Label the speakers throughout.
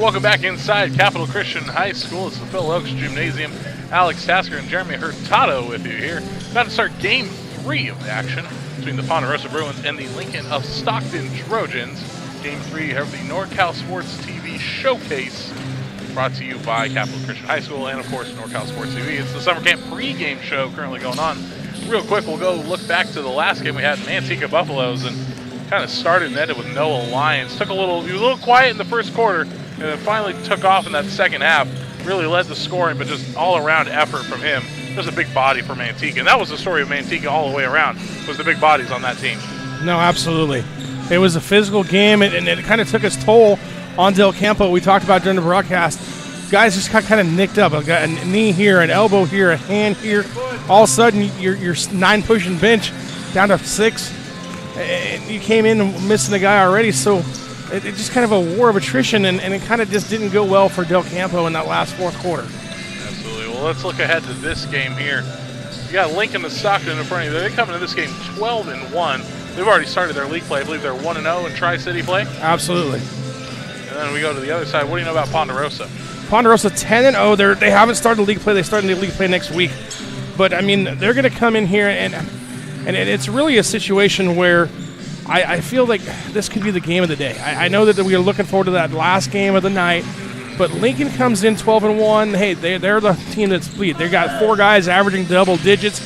Speaker 1: Welcome back inside Capital Christian High School. It's the Phil Oaks Gymnasium. Alex Tasker and Jeremy Hurtado with you here. About to start Game 3 of the action between the Ponderosa Bruins and the Lincoln of Stockton Trojans. Game 3 of the NorCal Sports TV Showcase, brought to you by Capital Christian High School and, of course, NorCal Sports TV. It's the summer camp pregame show currently going on. Real quick, we'll go look back to the last game we had in Manteca Buffaloes, and kind of started and ended with Noah Lyons. He was a little quiet in the first quarter, and then finally took off in that second half. Really led the scoring, but just all-around effort from him. Just a big body for Manteca. And that was the story of Manteca all the way around, was the big bodies on that team.
Speaker 2: No, absolutely. It was a physical game, and it kind of took its toll on Del Campo. We talked about during the broadcast. Guys just got kind of nicked up. A knee here, an elbow here, a hand here. All of a sudden, your 9-pushing bench down to 6. And you came in and missing the guy already, so it just kind of a war of attrition, and it kind of just didn't go well for Del Campo in that last fourth quarter.
Speaker 1: Absolutely. Well, let's look ahead to this game here. You got Lincoln and Stockton in front of you. They come into this game 12-1. They've already started their league play. I believe they're 1-0 in Tri-City play.
Speaker 2: Absolutely.
Speaker 1: And then we go to the other side. What do you know about Ponderosa?
Speaker 2: Ponderosa 10-0. They haven't started league play. They start the league play next week. But, I mean, they're going to come in here, and it's really a situation where I feel like this could be the game of the day. I know that we are looking forward to that last game of the night, but Lincoln comes in 12-1. Hey, they're the team that's lead. They got 4 guys averaging double digits,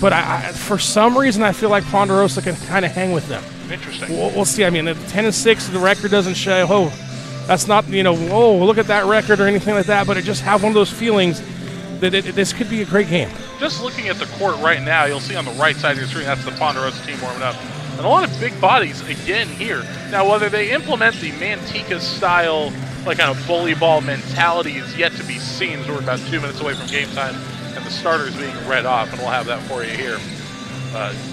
Speaker 2: but for some reason I feel like Ponderosa can kind of hang with them.
Speaker 1: Interesting.
Speaker 2: We'll see. I mean, at 10-6, the record doesn't show. Oh, that's not, look at that record or anything like that, but I just have one of those feelings that this could be a great game.
Speaker 1: Just looking at the court right now, you'll see on the right side of your screen, that's the Ponderosa team warming up. And a lot of big bodies again here. Now, whether they implement the Manteca style, like kind of bully ball mentality is yet to be seen. So we're about 2 minutes away from game time and the starters being read off, and we'll have that for you here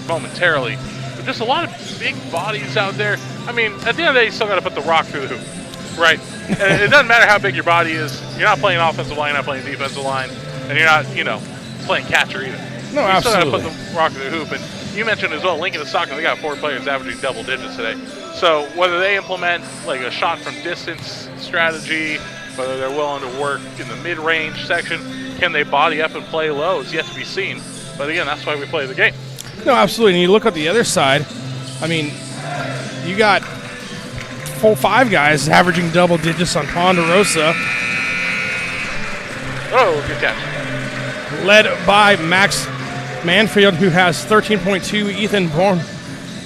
Speaker 1: momentarily. But just a lot of big bodies out there. I mean, at the end of the day, you still got to put the rock through the hoop, right? And it doesn't matter how big your body is. You're not playing offensive line, you're not playing defensive line, and you're not, playing catcher either.
Speaker 2: No,
Speaker 1: you
Speaker 2: absolutely.
Speaker 1: still got to put the rock through the hoop. And you mentioned as well, Lincoln and Stockton, they got 4 players averaging double digits today. So whether they implement like a shot from distance strategy, Whether they're willing to work in the mid-range section, can they body up and play low is yet to be seen. But again, that's why we play the game.
Speaker 2: No, absolutely. And you look at the other side, I mean, you got 4-5 guys averaging double digits on Ponderosa.
Speaker 1: Oh, good catch.
Speaker 2: Led by Max Manfield, who has 13.2. Ethan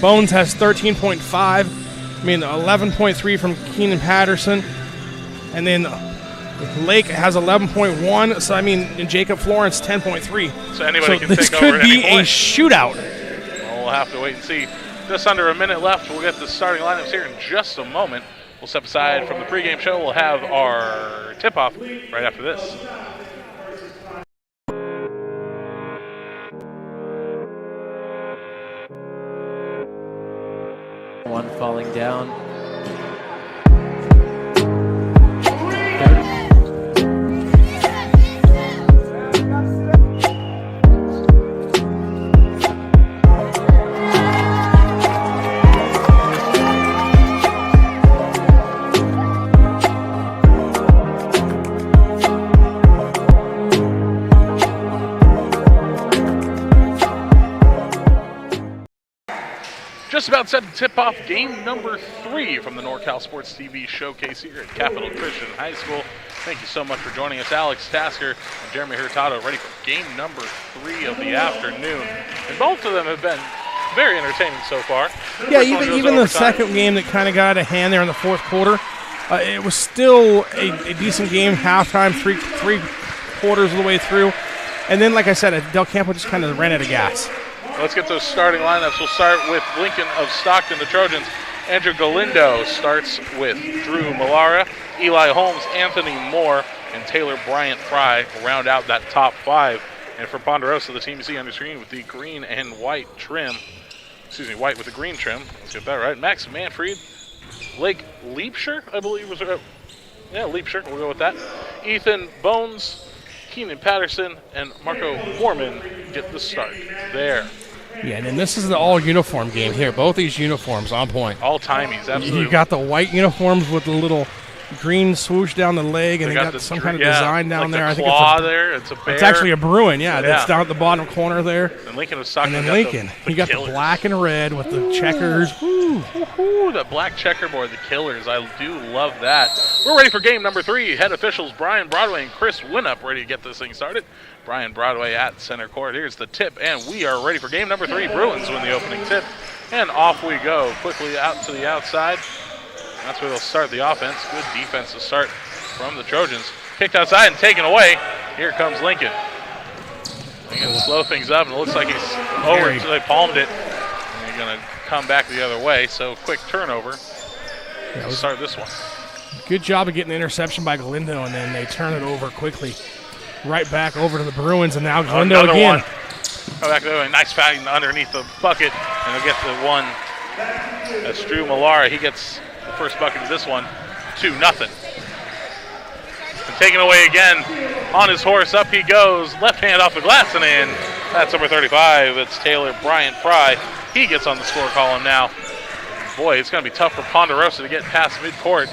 Speaker 2: Bones has 13.5. I mean, 11.3 from Keenan Patterson. And then Lake has 11.1. So, I mean, and Jacob Florence, 10.3.
Speaker 1: So anybody can
Speaker 2: this
Speaker 1: take over
Speaker 2: could
Speaker 1: at any
Speaker 2: be a
Speaker 1: point.
Speaker 2: shootout.
Speaker 1: Well, we'll have to wait and see. Just under a minute left. We'll get the starting lineups here in just a moment. We'll step aside from the pregame show. We'll have our tip-off right after this.
Speaker 3: One falling down.
Speaker 1: Just about set to tip off game number 3 from the NorCal Sports TV showcase here at Capital Christian High School. Thank you so much for joining us. Alex Tasker and Jeremy Hurtado ready for game number 3 of the afternoon. And both of them have been very entertaining so far.
Speaker 2: Yeah, even the second game that kind of got out of hand there in the fourth quarter, it was still a decent game, halftime, three quarters of the way through. And then, like I said, Del Campo just kind of ran out of gas.
Speaker 1: Let's get those starting lineups. We'll start with Lincoln of Stockton, the Trojans. Andrew Galindo starts with Drew Millara, Eli Holmes, Anthony Moore, and Taylor Bryant Fry round out that top 5. And for Ponderosa, the team you see on the screen with the green and white trim, white with the green trim. Let's get that right. Max Manfred, Blake Leapshire, I believe was Leapshire. We'll go with that. Ethan Bones, Keenan Patterson, and Marco Foreman get the start there.
Speaker 2: Yeah, and then this is the all-uniform game here. Both these uniforms on point.
Speaker 1: All timies, absolutely.
Speaker 2: You got the white uniforms with the little green swoosh down the leg, and they got some kind of design down there.
Speaker 1: I think it's a bear.
Speaker 2: It's actually a Bruin, that's down at the bottom corner there.
Speaker 1: And Lincoln was talking
Speaker 2: about you got the black and red with the checkers.
Speaker 1: The black checkerboard, the Killers. I do love that. We're ready for game number 3. Head officials Brian Broadway and Chris Winup ready to get this thing started. Brian Broadway at center court. Here's the tip, and we are ready for game number 3. Bruins win the opening tip, and off we go. Quickly out to the outside. That's where they'll start the offense. Good defense to start from the Trojans. Kicked outside and taken away. Here comes Lincoln. Lincoln slow things up, and it looks like he's over. So they palmed it. And they're going to come back the other way. So quick turnover. We'll start this one.
Speaker 2: Good job of getting the interception by Galindo, and then they turn it over quickly. Right back over to the Bruins, and now Galindo again.
Speaker 1: Go back the other way. Nice foul underneath the bucket, and they'll get the one. That's Drew Millara. He gets the first bucket of this one, 2-0. And taken away again on his horse. Up he goes. Left hand off the glass and in. That's number 35. It's Taylor Bryant Fry. He gets on the score column now. Boy, it's going to be tough for Ponderosa to get past midcourt.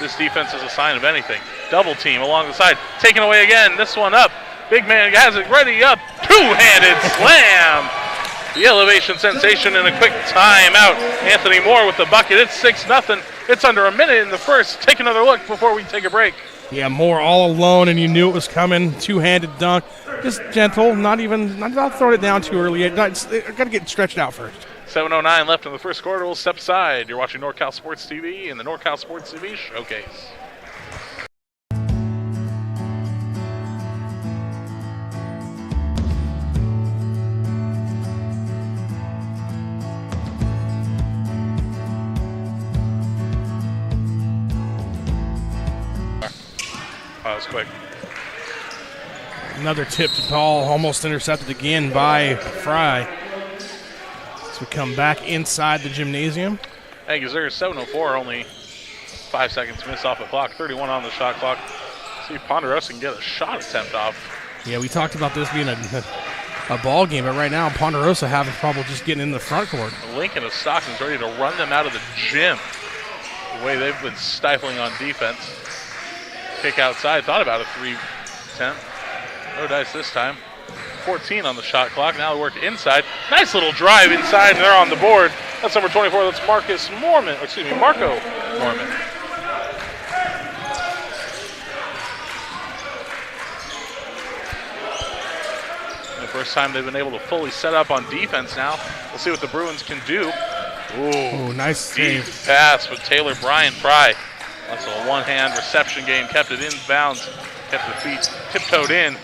Speaker 1: This defense is a sign of anything. Double team along the side. Taken away again. This one up. Big man has it ready up. Two-handed slam. The elevation sensation and a quick timeout. Anthony Moore with the bucket. It's 6-0. It's under a minute in the first. Take another look before we take a break.
Speaker 2: Yeah, Moore all alone, and you knew it was coming. Two-handed dunk. Just gentle, not throwing it down too early. Got to get stretched out first.
Speaker 1: 7:09 left in the first quarter. We'll step aside. You're watching NorCal Sports TV and the NorCal Sports TV Showcase. That was quick.
Speaker 2: Another tipped ball, almost intercepted again by Fry. So we come back inside the gymnasium.
Speaker 1: Aggies there, 7:04, only 5 seconds missed off the clock, 31 on the shot clock. See if Ponderosa can get a shot attempt off.
Speaker 2: Yeah, we talked about this being a ball game, but right now Ponderosa having trouble just getting in the front court.
Speaker 1: Lincoln of Stockton's ready to run them out of the gym. The way they've been stifling on defense. Kick outside, thought about a 3 attempt. No dice this time. 14 on the shot clock. Now they work inside. Nice little drive inside, and they're on the board. That's number 24. That's Marco Mormon. The first time they've been able to fully set up on defense now. We'll see what the Bruins can do.
Speaker 2: Ooh, nice
Speaker 1: deep
Speaker 2: save.
Speaker 1: pass with Taylor Brian Fry. That's a one-hand reception game. Kept it in bounds. Kept the feet tiptoed in.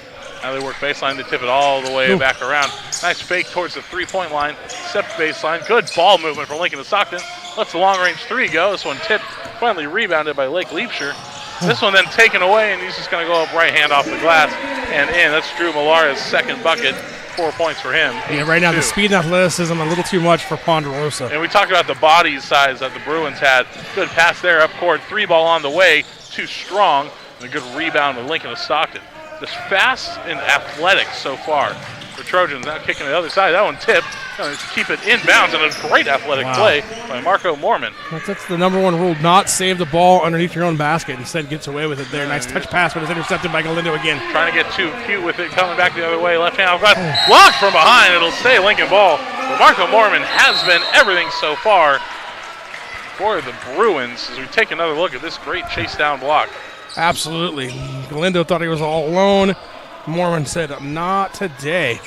Speaker 1: Now they work baseline. They tip it all the way back around. Nice fake towards the three-point line. Step baseline. Good ball movement from Lincoln to Stockton. Lets the long-range three go. This one tipped. Finally rebounded by Lake Leapshire. This one then taken away, and he's just going to go up right hand off the glass and in. That's Drew Malara's second bucket. 4 points for him.
Speaker 2: Yeah, right now the speed and athleticism a little too much for Ponderosa.
Speaker 1: And we talked about the body size that the Bruins had. Good pass there up court. 3-ball on the way. Too strong. And a good rebound with Lincoln to Stockton. Just fast and athletic so far for Trojans. Now kicking to the other side. That one tipped. Keep it in bounds, and a great athletic play by Marco Mormon.
Speaker 2: That's the number one rule. Not save the ball underneath your own basket. Instead gets away with it there. Nice touch pass, but it's intercepted by Galindo again.
Speaker 1: Trying to get too cute with it. Coming back the other way. Left hand. Blocked from behind. It'll stay Lincoln ball. But Marco Mormon has been everything so far for the Bruins as we take another look at this great chase down block.
Speaker 2: Absolutely. Galindo thought he was all alone. Mormon said, not today.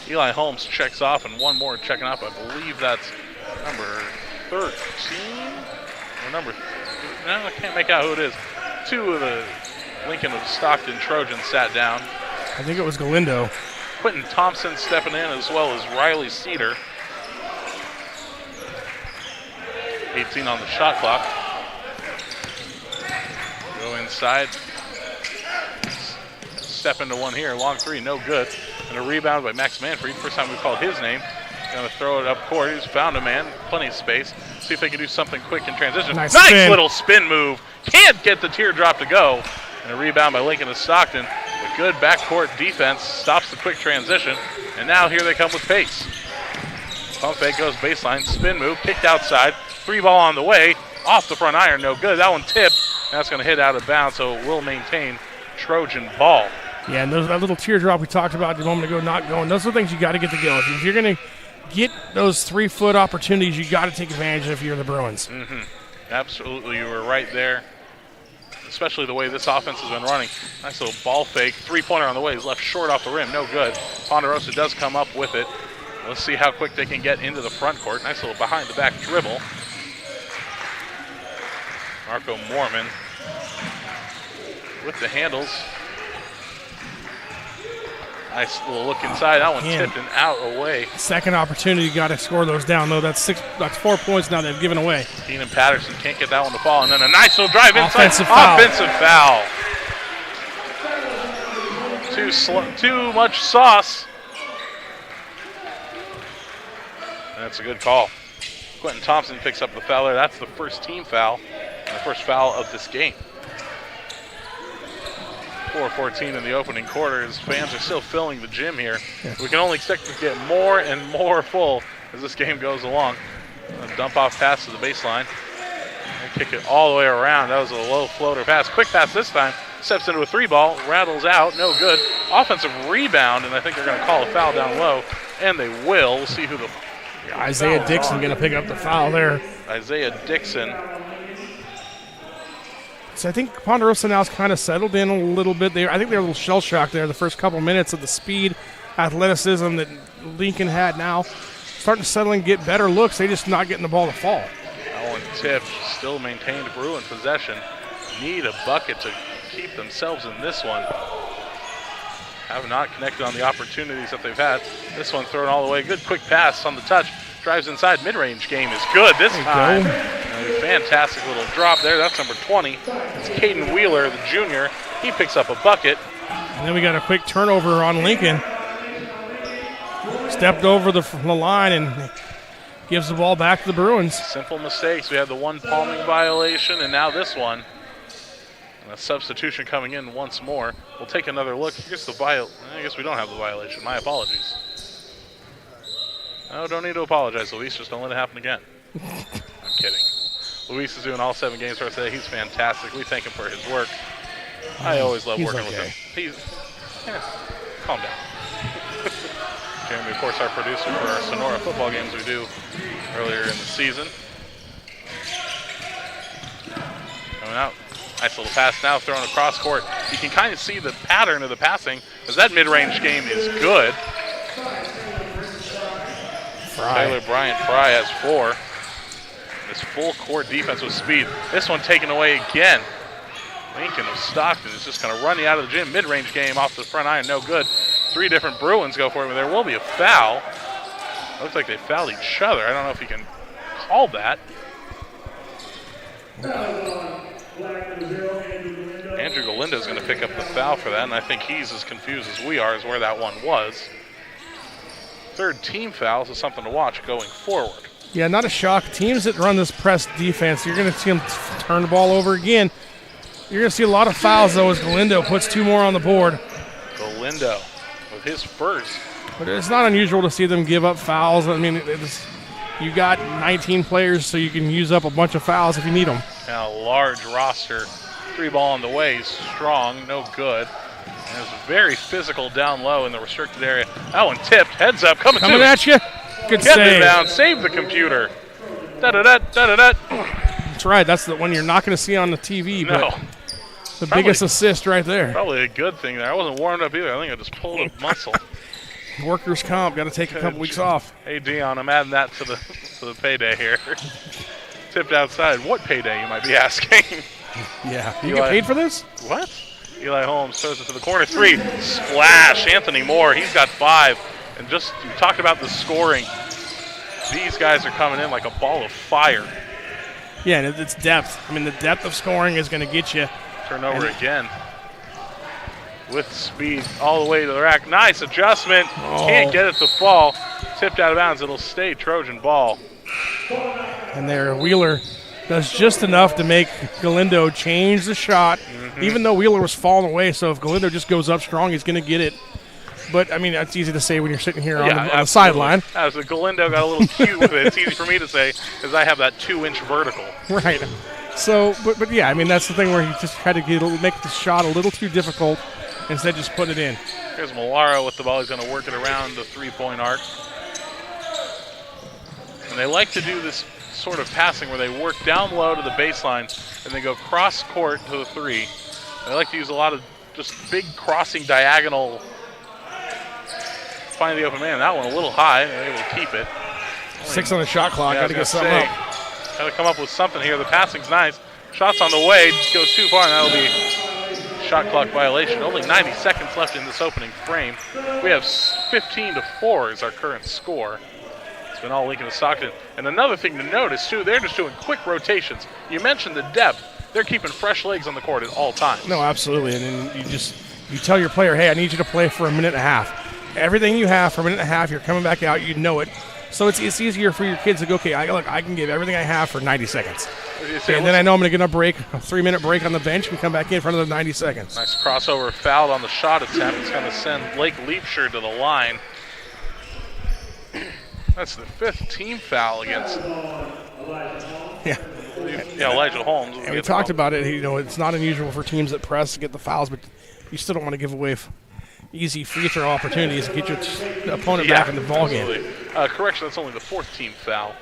Speaker 1: Eli Holmes checks off, and one more checking off. I believe that's number 13 or number. No, I can't make out who it is. Two of the Lincoln of Stockton Trojans sat down.
Speaker 2: I think it was Galindo.
Speaker 1: Quentin Thompson stepping in, as well as Riley Cedar. 18 on the shot clock. Go inside. Step into one here. Long three, no good. And a rebound by Max Manfred. First time we've called his name. Going to throw it up court. He's found a man. Plenty of space. See if they can do something quick in transition.
Speaker 2: Nice
Speaker 1: little spin move. Can't get the teardrop to go. And a rebound by Lincoln to Stockton. A good backcourt defense. Stops the quick transition. And now here they come with pace. Pump fake goes baseline. Spin move. Kicked outside. 3-ball on the way. Off the front iron. No good. That one tipped. That's going to hit out of bounds, so it will maintain Trojan ball.
Speaker 2: Yeah, and that little teardrop we talked about a moment ago not going, those are the things you got to get to go. If you're going to get those 3-foot opportunities, you got to take advantage of if you're the Bruins.
Speaker 1: Mm-hmm. Absolutely, you were right there, especially the way this offense has been running. Nice little ball fake. 3-pointer on the way. He's left short off the rim. No good. Ponderosa does come up with it. Let's see how quick they can get into the front court. Nice little behind-the-back dribble. Marco Mormon with the handles. Nice little look inside. That one tipped and out away.
Speaker 2: Second opportunity, got to score those down, though. That's 4 points now they've given away.
Speaker 1: Keenan Patterson can't get that one to fall. And then a nice little drive inside.
Speaker 2: Offensive foul.
Speaker 1: Too much sauce. That's a good call. Quentin Thompson picks up the foul there. That's the first team foul. And the first foul of this game. 4:14 in the opening quarter. As fans are still filling the gym here. We can only expect to get more and more full as this game goes along. A dump off pass to the baseline. And kick it all the way around. That was a low floater pass. Quick pass this time. Steps into a 3-ball. Rattles out. No good. Offensive rebound, and I think they're going to call a foul down low. And they will. We'll see who the
Speaker 2: Isaiah Dixon going to pick up the foul there.
Speaker 1: Isaiah Dixon.
Speaker 2: So I think Ponderosa now is kind of settled in a little bit. I think they're a little shell-shocked there the first couple minutes of the speed, athleticism that Lincoln had now. Starting to settle and get better looks. They're just not getting the ball to fall.
Speaker 1: That one tipped. Still maintained Bruin possession. Need a bucket to keep themselves in this one. Have not connected on the opportunities that they've had. This one thrown all the way. Good quick pass on the touch. Drives inside. Mid-range game is good this time. A fantastic little drop there. That's number 20. It's Caden Wheeler, the junior. He picks up a bucket.
Speaker 2: And then we got a quick turnover on Lincoln. Stepped over the line and gives the ball back to the Bruins.
Speaker 1: Simple mistakes. We had the one palming violation and now this one. And a substitution coming in once more. We'll take another look. I guess we don't have the violation. My apologies. No, don't need to apologize, Luis. Just don't let it happen again. I'm kidding. Luis is doing all 7 games for us today. He's fantastic. We thank him for his work. I always love
Speaker 2: He's
Speaker 1: working
Speaker 2: okay.
Speaker 1: with him. Calm down. Jeremy, of course, our producer for our Sonora football games we do earlier in the season. Coming out. Nice little pass now, thrown across court. You can kind of see the pattern of the passing as that mid-range game is good. Taylor Bryant Fry has 4. This full court defense with speed. This one taken away again. Lincoln of Stockton is just going to run you out of the gym. Mid-range game off the front iron, no good. 3 different Bruins go for it, but there will be a foul. Looks like they fouled each other. I don't know if you can call that. Andrew Galindo is going to pick up the foul for that, and I think he's as confused as we are as where that one was. 3rd team foul, so something to watch going forward.
Speaker 2: Yeah, not a shock. Teams that run this press defense, you're going to see them turn the ball over again. You're going to see a lot of fouls, though, as Galindo puts 2 more on the board.
Speaker 1: Galindo with his first.
Speaker 2: But it's not unusual to see them give up fouls. I mean, you got 19 players, so you can use up a bunch of fouls if you need them.
Speaker 1: Now a large roster. 3 ball on the way, strong, no good. And it's very physical down low in the restricted area. That one tipped, heads up, coming
Speaker 2: at you. Good
Speaker 1: Getting
Speaker 2: save.
Speaker 1: it down, save the computer. Da-da-da, da-da-da.
Speaker 2: That's right, that's the one you're not going to see on the TV,
Speaker 1: No.
Speaker 2: but the biggest assist right there.
Speaker 1: Probably a good thing there. I wasn't warmed up either. I think I just pulled a muscle.
Speaker 2: Workers' comp, got to take a couple weeks off.
Speaker 1: Hey, Dion, I'm adding that to the payday here. Tipped outside. What payday, you might be asking?
Speaker 2: Yeah. You get paid for this?
Speaker 1: What? Eli Holmes throws it to the corner. 3. Splash. Anthony Moore. He's got 5. And just you talked about the scoring. These guys are coming in like a ball of fire.
Speaker 2: Yeah, and it's depth. I mean, the depth of scoring is going to get you.
Speaker 1: Turnover again. With speed all the way to the rack. Nice adjustment. Can't get it to fall. Tipped out of bounds. It'll stay Trojan ball.
Speaker 2: And there, Wheeler does just enough to make Galindo change the shot, even though Wheeler was falling away. So if Galindo just goes up strong, he's going to get it. But, I mean, that's easy to say when you're sitting here on the sideline.
Speaker 1: So Galindo got a little cute with it. It's easy for me to say because I have that 2-inch vertical.
Speaker 2: Right. So, but yeah, I mean, that's the thing where he just had to make the shot a little too difficult instead of just put it in.
Speaker 1: Here's Malaro with the ball. He's going to work it around the 3-point arc. And they like to do this sort of passing where they work down low to the baseline and they go cross court to the 3. They like to use a lot of just big crossing diagonal. Find the open man. That one a little high. They're able to keep it.
Speaker 2: 6 on the shot clock. Got to get something up.
Speaker 1: Got to come up with something here. The passing's nice. Shot's on the way. Just goes too far, and that'll be shot clock violation. Only 90 seconds left in this opening frame. We have 15-4 is our current score. It's been all Lincoln and Stockton. And another thing to notice, too, they're just doing quick rotations. You mentioned the depth. They're keeping fresh legs on the court at all times.
Speaker 2: No, absolutely. And then you tell your player, hey, I need you to play for a minute and a half. Everything you have for a minute and a half, you're coming back out, you know it. So it's easier for your kids to go, okay, I can give everything I have for 90 seconds. And then I know I'm going to get a 3-minute break on the bench and come back in for another 90 seconds.
Speaker 1: Nice crossover foul on the shot attempt. It's going to send Blake Leapshire to the line. That's the 5th team foul against Elijah Holmes.
Speaker 2: And we talked about it. It's not unusual for teams that press to get the fouls, but you still don't want to give away easy free throw opportunities and get your opponent back in the ballgame.
Speaker 1: Correction, that's only the 4th team foul,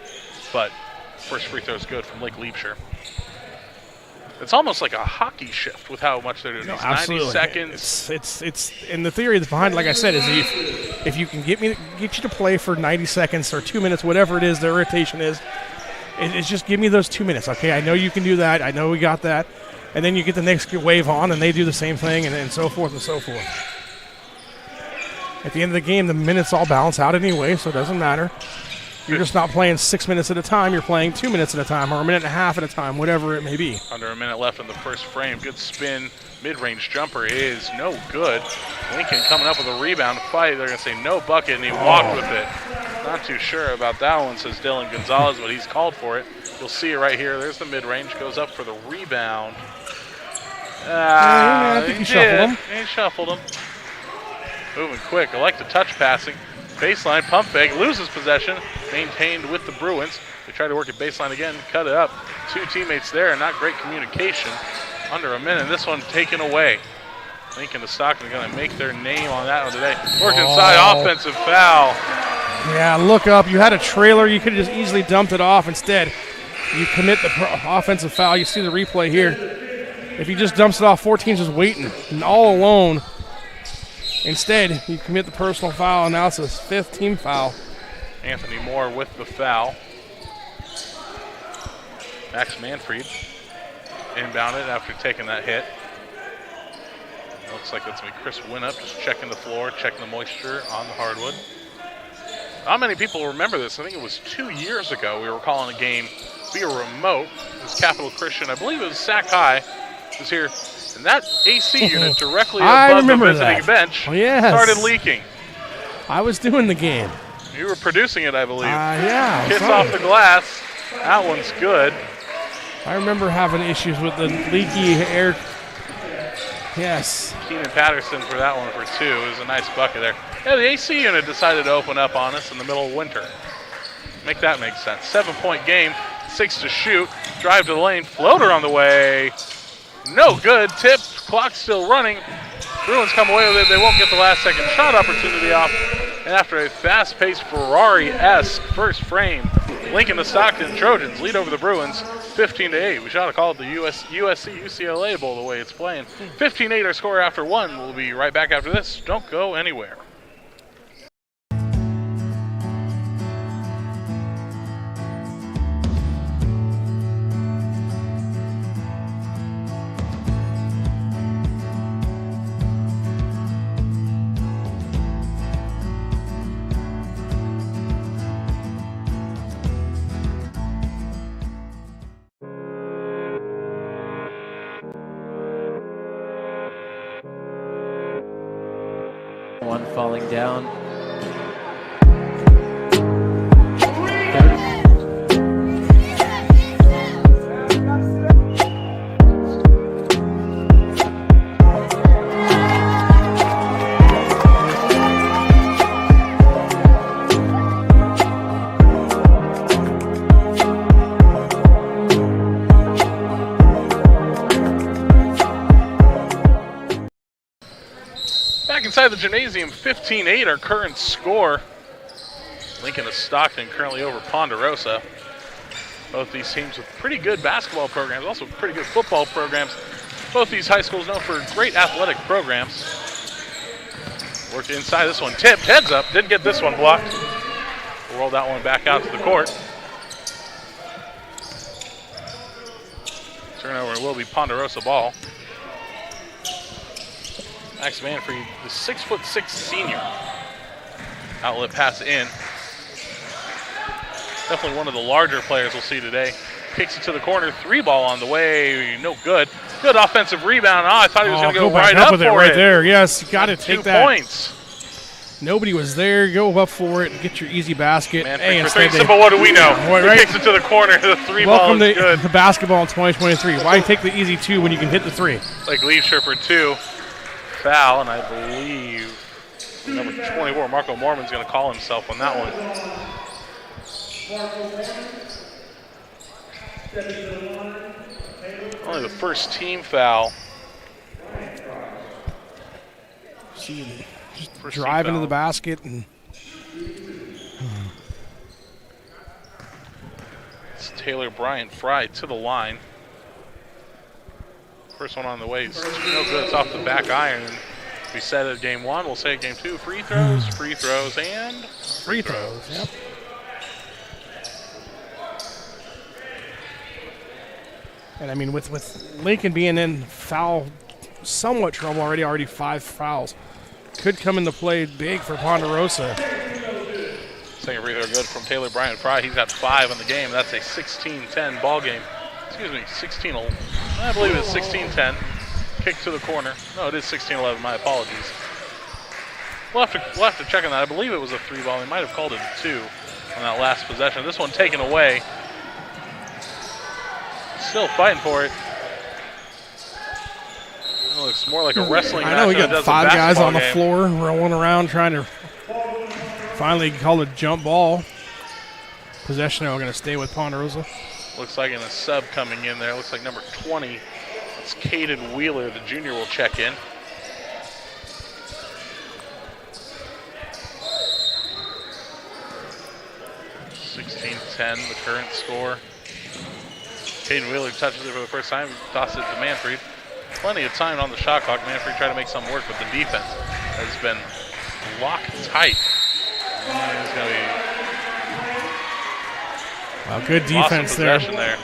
Speaker 1: but first free throw is good from Blake Leapshire. It's almost like a hockey shift with how much they're doing.
Speaker 2: No,
Speaker 1: 90 seconds.
Speaker 2: It's and the theory that's behind it, like I said, is if you can get you to play for 90 seconds or 2 minutes, whatever it is, their rotation is, it's just give me those 2 minutes. Okay, I know you can do that. I know we got that. And then you get the next wave on, and they do the same thing, and so forth and so forth. At the end of the game, the minutes all balance out anyway, so it doesn't matter. You're just not playing 6 minutes at a time. You're playing 2 minutes at a time or a minute and a half at a time, whatever it may be.
Speaker 1: Under a minute left in the first frame. Good spin. Mid-range jumper is no good. Lincoln coming up with a rebound fight. They're going to say no bucket, and he walked with it. Not too sure about that one, says Dylan Gonzalez, but he's called for it. You'll see it right here. There's the mid-range. Goes up for the rebound.
Speaker 2: I think he shuffled him.
Speaker 1: He shuffled him. Moving quick. I like the touch passing. Baseline, pump fake, loses possession. Maintained with the Bruins. They try to work it baseline again, cut it up. 2 teammates there, not great communication. under a minute. This one taken away. Lincoln to Stockton going to make their name on that one today. Work inside, offensive foul.
Speaker 2: Yeah, look up. You had a trailer. You could have just easily dumped it off. Instead, you commit the offensive foul. You see the replay here. If he just dumps it off, 14's just waiting and all alone. Instead, you commit the personal foul, and now it's his 5th team foul.
Speaker 1: Anthony Moore with the foul. Max Manfred inbound it after taking that hit. Looks like it's going to be Chris Winup just checking the floor, checking the moisture on the hardwood. Not many people remember this. I think it was 2 years ago we were calling a game via remote. It was Capital Christian. I believe it was Sac High was here. And that AC unit directly above the visiting bench started leaking.
Speaker 2: I was doing the game.
Speaker 1: You were producing it, I believe.
Speaker 2: Yeah.
Speaker 1: Hits off the glass. That one's good.
Speaker 2: I remember having issues with the leaky air. Yes.
Speaker 1: Keenan Patterson for that one for 2. It was a nice bucket there. Yeah, the AC unit decided to open up on us in the middle of winter. Make that make sense. 7-point game, 6 to shoot. Drive to the lane, floater on the way. No good. Tip, clock still running. Bruins come away with it. They won't get the last second shot opportunity off. And after a fast-paced Ferrari-esque first frame, Lincoln to Stockton Trojans lead over the Bruins 15-8. We should have called the USC-UCLA Bowl the way it's playing. 15-8 our score after 1. We'll be right back after this. Don't go anywhere.
Speaker 3: One falling down.
Speaker 1: Inside the gymnasium, 15-8 our current score. Lincoln to Stockton currently over Ponderosa. Both these teams with pretty good basketball programs, also pretty good football programs. Both these high schools known for great athletic programs. Worked inside this one, tipped, heads up, didn't get this one blocked. Roll that one back out to the court. Turnover will be Ponderosa ball. Max Manfred, the 6'6" senior. Outlet pass in. Definitely one of the larger players we'll see today. Kicks it to the corner, 3 ball on the way, no good. Good offensive rebound. I thought he was going to go right up
Speaker 2: with
Speaker 1: for
Speaker 2: it. Right there, yes, got to take
Speaker 1: 2
Speaker 2: that.
Speaker 1: points.
Speaker 2: Nobody was there. Go up for it. Get your easy basket.
Speaker 1: Manfred for 3. Simple, what do we know? He kicks it to the corner. The 3 ball is good.
Speaker 2: Welcome to basketball in 2023. Why take the easy 2 when you can hit the 3?
Speaker 1: Like Leisure for 2. Foul, and I believe number 24, Marco Mormon's going to call himself on that one. Only the first team foul.
Speaker 2: See, just drive into the basket. And
Speaker 1: it's Taylor Bryant Fry to the line. First one on the way is no good. It's off the back iron. We said it game 1. We'll say it game 2. Free throws, and free throws.
Speaker 2: Yep. And I mean, with Lincoln being in foul somewhat trouble already 5 fouls, could come into play big for Ponderosa.
Speaker 1: Second free throw good from Taylor Bryant Fry. He's got 5 in the game. That's a 16-10 ball game. Excuse me, 16-11. I believe it's 16-10. Kick to the corner. No, it is 16-11. My apologies. We'll have to check on that. I believe it was a 3 ball. They might have called it a 2 on that last possession. This one taken away. Still fighting for it. It looks more like a wrestling match.
Speaker 2: I know we got 5 guys on the floor rolling around trying to finally call a jump ball. Possession are going to stay with Ponderosa.
Speaker 1: Looks like in a sub coming in there. Looks like number 20. It's Caden Wheeler, the junior, will check in. The current score. Caden Wheeler touches it for the first time, tosses it to Manfred. Plenty of time on the shot clock. Manfred tried to make some work, but the defense has been locked tight. It's going to be
Speaker 2: good defense there.
Speaker 1: there.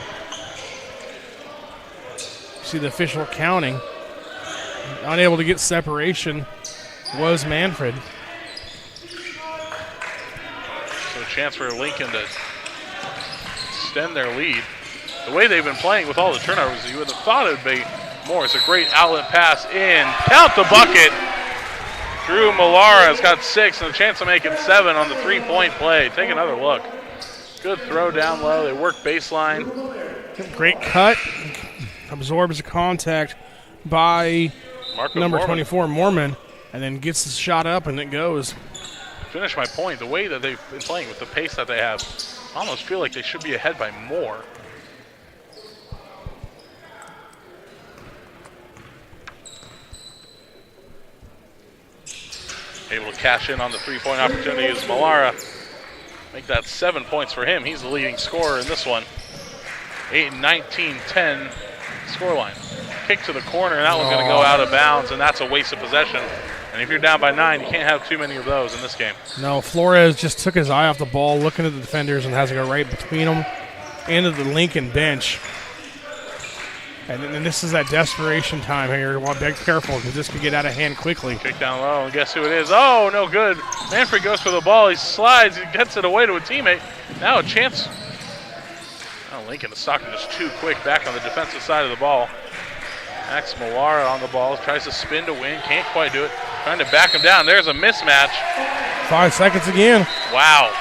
Speaker 2: See the official counting. Unable to get separation was Manfred.
Speaker 1: So a chance for Lincoln to extend their lead. The way they've been playing with all the turnovers, you would have thought it would be more. It's a great outlet pass in. Count the bucket. Drew Millara has got 6 and a chance to make it 7 on the three-point play. Take another look. Good throw down low. They work baseline.
Speaker 2: Great cut. Absorbs the contact by number 24, Mormon, and then gets the shot up and it goes.
Speaker 1: Finish my point. The way that they've been playing with the pace that they have, I almost feel like they should be ahead by more. Able to cash in on the three-point opportunity is Millara. Make that 7 points for him. He's the leading scorer in this one. 19-10 scoreline. Kick to the corner, and that one's going to go out of bounds, and that's a waste of possession. And if you're down by 9, you can't have too many of those in this game.
Speaker 2: No, Flores just took his eye off the ball, looking at the defenders, and has to go right between them into the Lincoln bench. And this is that desperation time here. Well, be careful because this could get out of hand quickly.
Speaker 1: Kick down low, and guess who it is? Oh, no good. Manfred goes for the ball. He slides. He gets it away to a teammate. Now a chance. Oh, Lincoln is stalking just too quick back on the defensive side of the ball. Max Millara on the ball. Tries to spin to win. Can't quite do it. Trying to back him down. There's a mismatch.
Speaker 2: 5 seconds again.
Speaker 1: Wow.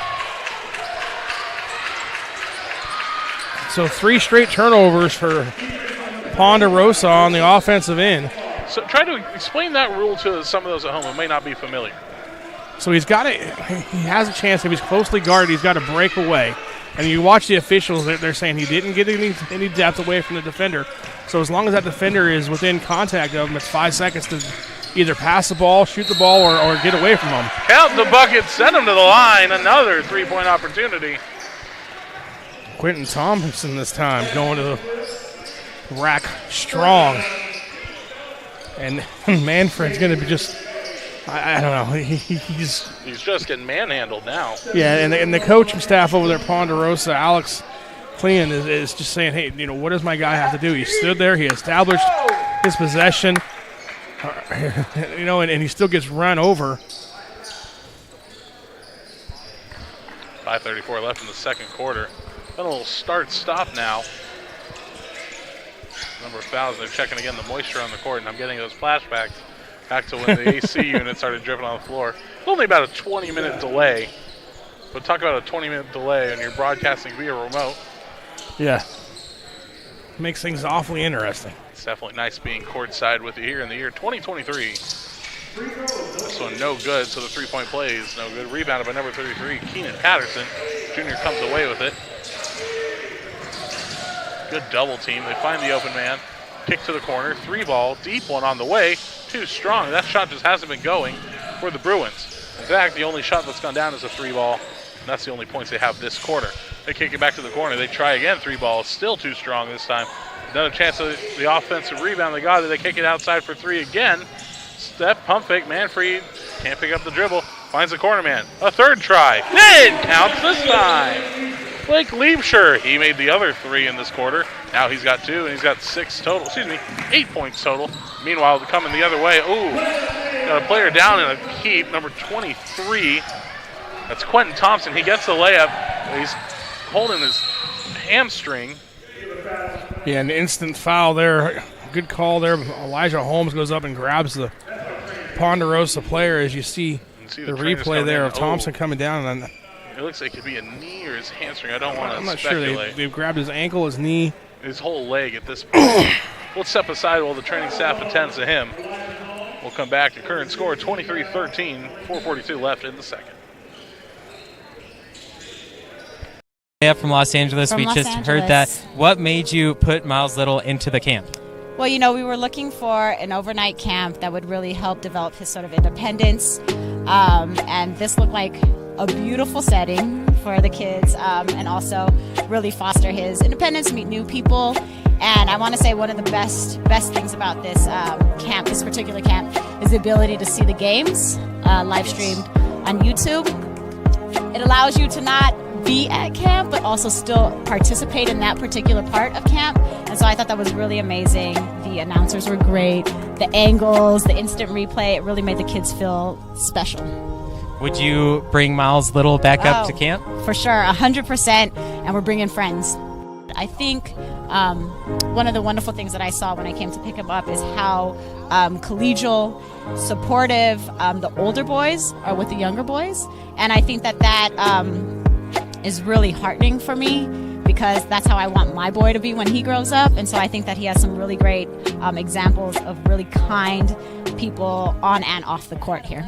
Speaker 2: So 3 straight turnovers for Ponderosa on the offensive end.
Speaker 1: So try to explain that rule to some of those at home who may not be familiar.
Speaker 2: So he has a chance. If he's closely guarded, he's got to break away. And you watch the officials, they're saying he didn't get any depth away from the defender. So as long as that defender is within contact of him, it's 5 seconds to either pass the ball, shoot the ball, or get away from him.
Speaker 1: Count the bucket, send him to the line. Another three-point opportunity.
Speaker 2: Quentin Thompson this time going to the rack strong. And Manfred's going to be just, I don't know, he's
Speaker 1: just getting manhandled now.
Speaker 2: Yeah, and the coaching staff over there at Ponderosa, Alex Clean, is just saying, hey, what does my guy have to do? He stood there, he established his possession, and he still gets run over.
Speaker 1: 5:34 left in the second quarter. Got a little start-stop now. Number of fouls, they're checking again the moisture on the court, and I'm getting those flashbacks back to when the AC unit started dripping on the floor. It's only about a 20-minute delay, but talk about a 20-minute delay and you're broadcasting via remote.
Speaker 2: Yeah. Makes things awfully interesting.
Speaker 1: It's definitely nice being courtside with you here in the year 2023. This one no good, so the three-point play is no good. Rebounded by number 33, Keenan Patterson. Junior comes away with it. Good double team. They find the open man. Kick to the corner. 3-ball. Deep one on the way. Too strong. That shot just hasn't been going for the Bruins. In fact, the only shot that's gone down is a 3-ball. And that's the only points they have this quarter. They kick it back to the corner. They try again. 3-ball. Still too strong this time. Another chance of the offensive rebound. They got it. They kick it outside for 3 again. Step, pump fake. Manfred can't pick up the dribble. Finds the corner man. A third try. It counts this time. Blake Liebscher, he made the other 3 in this quarter. Now he's got 2, and he's got 8 points total. Meanwhile, coming the other way, got a player down in a heap, number 23. That's Quentin Thompson. He gets the layup. He's holding his hamstring.
Speaker 2: Yeah, an instant foul there. Good call there. Elijah Holmes goes up and grabs the Ponderosa player, as you see the replay there of Thompson coming down. And
Speaker 1: it looks like it could be a knee or his hamstring. I don't want to speculate.
Speaker 2: I'm not sure. They've grabbed his ankle, his knee.
Speaker 1: His whole leg at this point. We'll step aside while the training staff attends to him. We'll come back to current score 23-13, 4:42 left in the second.
Speaker 4: From Los Angeles, we just heard that. What made you put Miles Little into the camp? Well, we were looking for an overnight camp that would really help develop his sort of independence. And this looked like a beautiful setting for the kids, and also really foster his independence, meet new people. And I want to say one of the best things about this camp, this particular camp, is the ability to see the games live streamed on YouTube. It allows you to not be at camp, but also still participate in that particular part of camp. And so I thought that was really amazing. The announcers were great. The angles, the instant replay, it really made the kids feel special.
Speaker 5: Would you bring Miles Little back up to camp?
Speaker 4: For sure, 100%, and we're bringing friends. I think one of the wonderful things that I saw when I came to pick him up is how collegial, supportive the older boys are with the younger boys. And I think that is really heartening for me, because that's how I want my boy to be when he grows up. And so I think that he has some really great examples of really kind people on and off the court here.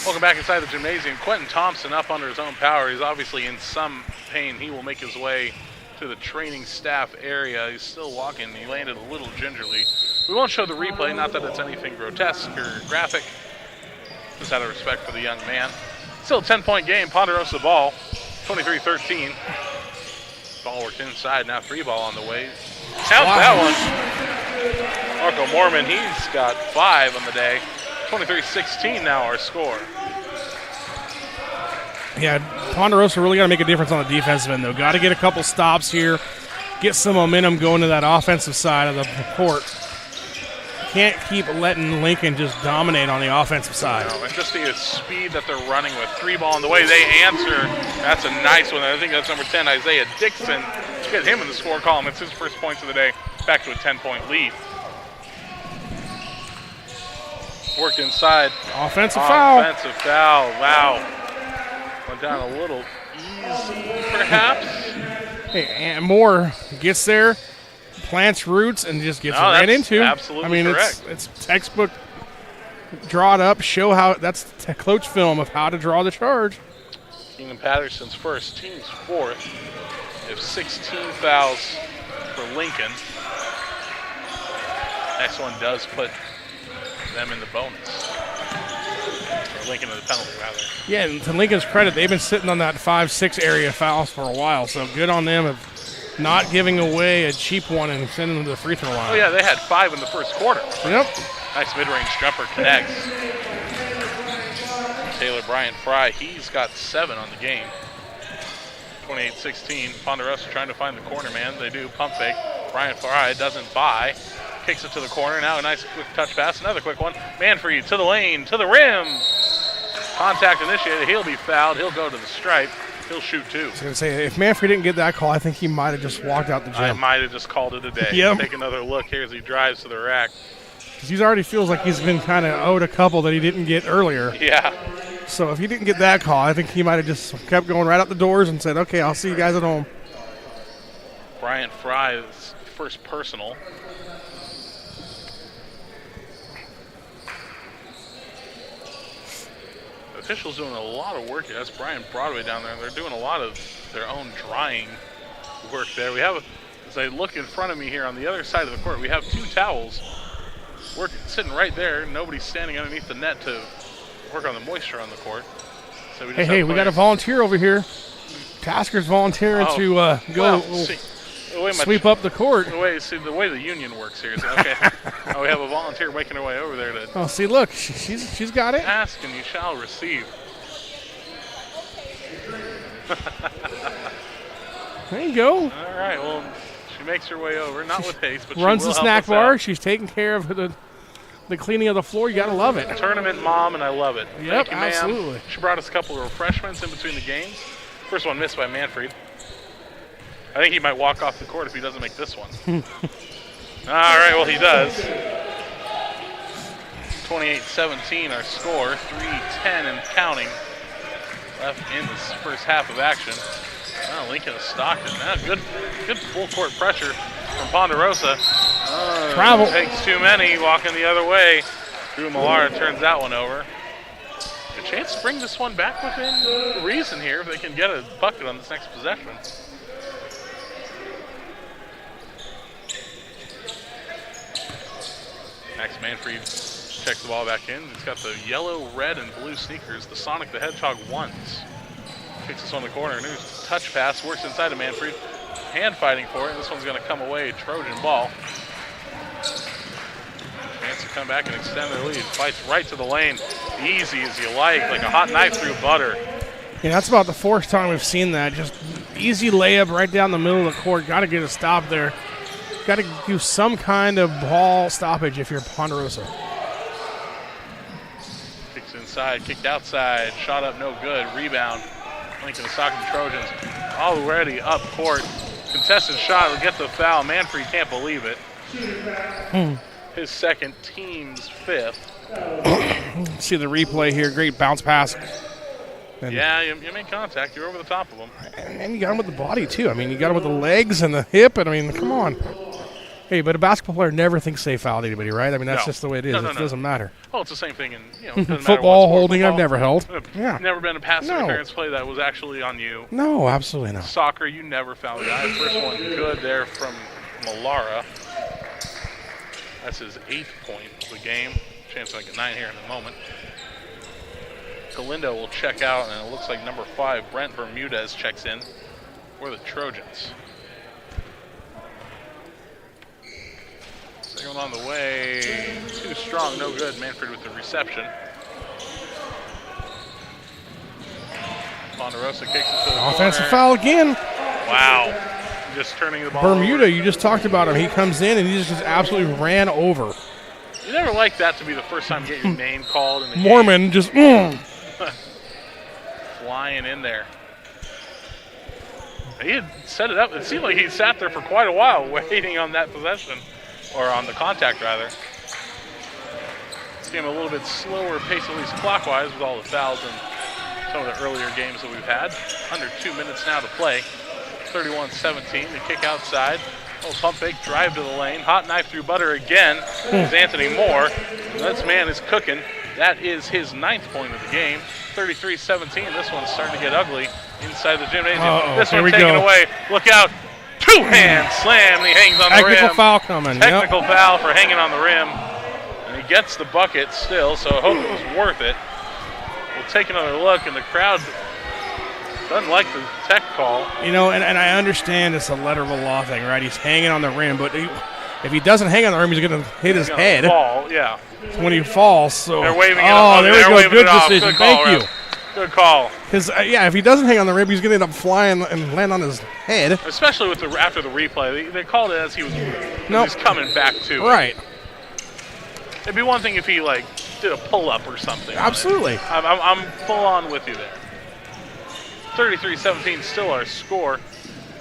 Speaker 1: Welcome back inside the gymnasium. Quentin Thompson up under his own power. He's obviously in some pain. He will make his way to the training staff area. He's still walking. He landed a little gingerly. We won't show the replay, not that it's anything grotesque or graphic. Just out of respect for the young man. Still a 10-point game. Ponderosa ball, 23-13. Ball worked inside. Now 3-ball on the way. Count that one. Marco Mormon, he's got 5 on the day. 23-16 now our score.
Speaker 2: Yeah, Ponderosa really got to make a difference on the defensive end, though. Got to get a couple stops here, get some momentum going to that offensive side of the court. Can't keep letting Lincoln just dominate on the offensive side.
Speaker 1: No, and just the speed that they're running with. 3-ball on the way. They answer. That's a nice one. I think that's number 10, Isaiah Dixon. Let's get him in the score column. It's his first points of the day. Back to a 10-point lead. Worked inside.
Speaker 2: Offensive foul.
Speaker 1: Offensive foul. Wow. Went down a little easy, perhaps.
Speaker 2: Hey, and Moore gets there, plants roots, and just gets right into.
Speaker 1: Absolutely correct.
Speaker 2: It's textbook. Draw it up. Show how. That's coach film of how to draw the charge.
Speaker 1: Keenan Patterson's first, team's fourth. They have 16 fouls for Lincoln. Next one does put them in the bonus. Or Lincoln in the penalty, rather.
Speaker 2: Yeah, and to Lincoln's credit, they've been sitting on that 5-6 area fouls for a while, so good on them of not giving away a cheap one and sending them to the free throw line.
Speaker 1: Oh, yeah, they had 5 in the first quarter.
Speaker 2: Yep.
Speaker 1: Nice mid-range jumper connects. Taylor Bryant Fry, he's got 7 on the game. 28-16. Ponderosa trying to find the corner man. They do. Pump fake. Bryant Fry doesn't buy. Kicks it to the corner. Now a nice quick touch pass. Another quick one. Manfred to the lane, to the rim. Contact initiated. He'll be fouled. He'll go to the stripe. He'll shoot 2.
Speaker 2: I was going to say, if Manfred didn't get that call, I think he might have just walked out the gym.
Speaker 1: I might have just called it a day.
Speaker 2: Yep.
Speaker 1: Take another look here as he drives to the rack.
Speaker 2: Because he already feels like he's been kind of owed a couple that he didn't get earlier.
Speaker 1: Yeah.
Speaker 2: So if he didn't get that call, I think he might have just kept going right out the doors and said, okay, I'll see you guys at home.
Speaker 1: Bryant Fry's first personal. Officials doing a lot of work here. That's Brian Broadway down there. They're doing a lot of their own drying work there. We have, as I look in front of me here on the other side of the court, we have 2 towels sitting right there. Nobody's standing underneath the net to work on the moisture on the court. So we got a volunteer over here. Tasker's volunteering to go sweep up the court. The way the union works here is okay. We have a volunteer making her way over there to.
Speaker 2: Oh, see, look, she's got it.
Speaker 1: Ask and you shall receive.
Speaker 2: There you go.
Speaker 1: All right. Well, she makes her way over, not with haste, but
Speaker 2: runs
Speaker 1: she will
Speaker 2: the snack
Speaker 1: help us
Speaker 2: bar.
Speaker 1: out.
Speaker 2: She's taking care of the cleaning of the floor. You gotta love it.
Speaker 1: Tournament mom, and I love it.
Speaker 2: Yep,
Speaker 1: Thank you, ma'am.
Speaker 2: absolutely.
Speaker 1: She brought us a couple of refreshments in between the games. First one missed by Manfred. I think he might walk off the court if he doesn't make this one. All right, well, he does. 28-17 our score, 3:10 and counting left in this first half of action. Now Lincoln is Stockton. Now good full court pressure from Ponderosa.
Speaker 2: Travel.
Speaker 1: Takes too many, walking the other way. Drew Millar turns that one over. A chance to bring this one back within reason here if they can get a bucket on this next possession. Max Manfred checks the ball back in. He's got the yellow, red, and blue sneakers, the Sonic the Hedgehog ones. Kicks this on the corner. News touch pass, works inside of Manfred. Hand fighting for it. This one's going to come away, Trojan ball. Chance to come back and extend their lead. Fights right to the lane. Easy as you like a hot knife through butter.
Speaker 2: Yeah, that's about the fourth time we've seen that. Just easy layup right down the middle of the court. Got to get a stop there. Got to do some kind of ball stoppage if you're Ponderosa.
Speaker 1: Kicks inside, kicked outside, shot up no good. Rebound. Lincoln Stockton Trojans already up court. Contested shot will get the foul. Manfred can't believe it. His second, team's fifth.
Speaker 2: See the replay here. Great bounce pass. And
Speaker 1: yeah, you made contact. You're over the top of him.
Speaker 2: And you got him with the body, too. I mean, you got him with the legs and the hip. And, I mean, come on. Hey, but a basketball player never thinks they fouled anybody, right? I mean, that's just the way it is.
Speaker 1: No,
Speaker 2: it doesn't matter.
Speaker 1: Well, it's the same thing in, it doesn't matter
Speaker 2: football
Speaker 1: what sport.
Speaker 2: holding, I've never held. Yeah.
Speaker 1: Never been a pass interference play that was actually on you.
Speaker 2: No, absolutely not.
Speaker 1: Soccer, you never fouled a guy. First one good there from Millara. That's his 8th point of the game. Chance to make it 9 here in a moment. Galindo will check out, and it looks like number 5, Brent Bermudez, checks in for the Trojans. Second one on the way. Too strong, no good. Manfred with the reception. Ponderosa kicks it to the
Speaker 2: Offensive
Speaker 1: corner.
Speaker 2: foul again.
Speaker 1: Wow. Just turning the ball
Speaker 2: Bermuda,
Speaker 1: over.
Speaker 2: you just talked about him. He comes in and he just absolutely ran over.
Speaker 1: You never like that to be the first time you get your name called in the
Speaker 2: Mormon just
Speaker 1: flying in there. He had set it up. It seemed like he sat there for quite a while waiting on that possession, or on the contact rather. This game a little bit slower pace, at least clockwise, with all the fouls in some of the earlier games that we've had. Under 2 minutes now to play. 31-17, the kick outside. Little pump fake, drive to the lane. Hot knife through butter again is Anthony Moore. This man is cooking. That is his 9th point of the game. 33-17. This one's starting to get ugly inside the gymnasium. This one taken away. Look out. Two-hand slam, and he hangs on the rim.
Speaker 2: Technical foul coming.
Speaker 1: Technical foul for hanging on the rim. And he gets the bucket still, so I hope it was worth it. We'll take another look, and the crowd doesn't like the tech call.
Speaker 2: And I understand it's a letter of the law thing, right? He's hanging on the rim, but if he doesn't hang on the rim, he's going to hit his head.
Speaker 1: Fall, yeah.
Speaker 2: When he falls. So.
Speaker 1: They're waving it
Speaker 2: off.
Speaker 1: there
Speaker 2: we go. Good decision. Thank you.
Speaker 1: Good call.
Speaker 2: Because, if he doesn't hang on the rim, he's going to end up flying and land on his head.
Speaker 1: Especially with after the replay. They called it as he was he's coming back to it.
Speaker 2: Right.
Speaker 1: It'd be one thing if he, did a pull-up or something.
Speaker 2: Absolutely.
Speaker 1: I'm full on with you there. 33-17 still our score.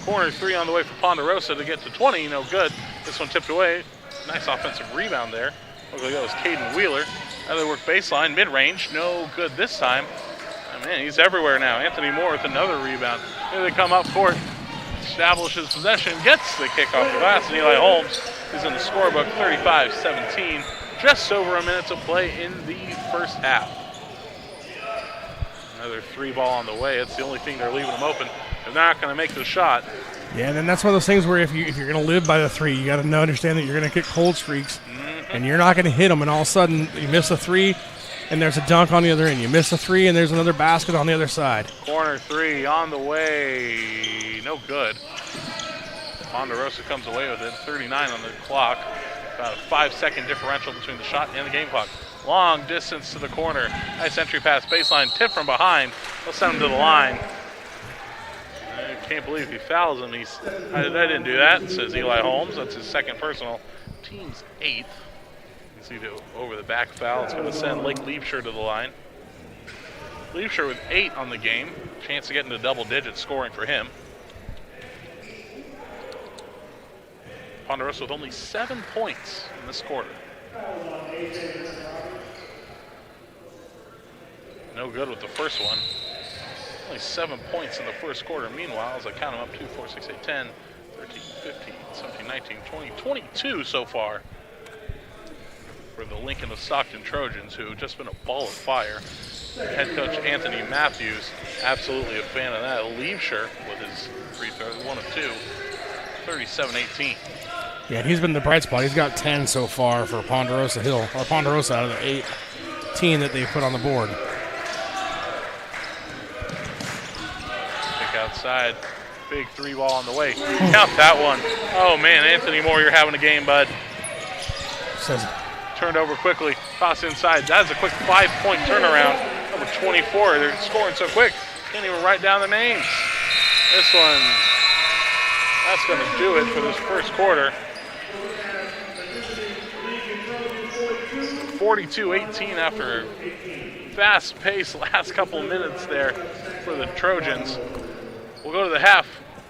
Speaker 1: Corner 3 on the way for Ponderosa to get to 20. No good. This one tipped away. Nice offensive rebound there. Looks like that was Caden Wheeler. Another work baseline, mid-range. No good this time. Oh, man, he's everywhere now. Anthony Moore with another rebound. Here they come up court. Establishes possession. Gets the kick off the glass. And Eli Holmes is in the scorebook. 35-17. Just over a minute to play in the first half. Another 3-ball on the way. It's the only thing they're leaving them open. They're not going to make the shot.
Speaker 2: Yeah, and then that's one of those things where if you're going to live by the 3, you got to understand that you're going to get cold streaks, and you're not going to hit them, and all of a sudden you miss a 3, and there's a dunk on the other end. You miss a 3, and there's another basket on the other side.
Speaker 1: Corner 3 on the way. No good. Ponderosa comes away with it. 39 on the clock. About a 5-second differential between the shot and the game clock. Long distance to the corner. Nice entry pass baseline. Tip from behind. Let's send him to the line. I can't believe he fouls him. I didn't do that, says Eli Holmes. That's his second personal. Team's 8th. You can see the over the back foul. It's going to send Lake Leibscher to the line. Leibscher with 8 on the game. Chance to get into double digits scoring for him. Ponderosa with only 7 points in this quarter. No good with the first one. Only 7 points in the first quarter. Meanwhile, as I count them up, 2, 4, 6, 8, 10, 13, 15, 17, 19, 20, 22 so far for the Lincoln of Stockton Trojans, who have just been a ball of fire. Head coach Anthony Matthews, absolutely a fan of that. Leaveshire with his free throw, 1 of 2, 37-18.
Speaker 2: Yeah, he's been the bright spot. He's got 10 so far for Ponderosa Hill, or Ponderosa out of the 18 that they put on the board.
Speaker 1: Kick outside, big 3-ball on the way. Count that one. Oh man, Anthony Moore, you're having a game, bud.
Speaker 2: Says
Speaker 1: Turned over quickly, toss inside. That's a quick 5-point turnaround. Number 24, they're scoring so quick, can't even write down the names. This one, that's going to do it for this first quarter. 42-18 after a fast-paced last couple minutes there for the Trojans. We'll go to the half,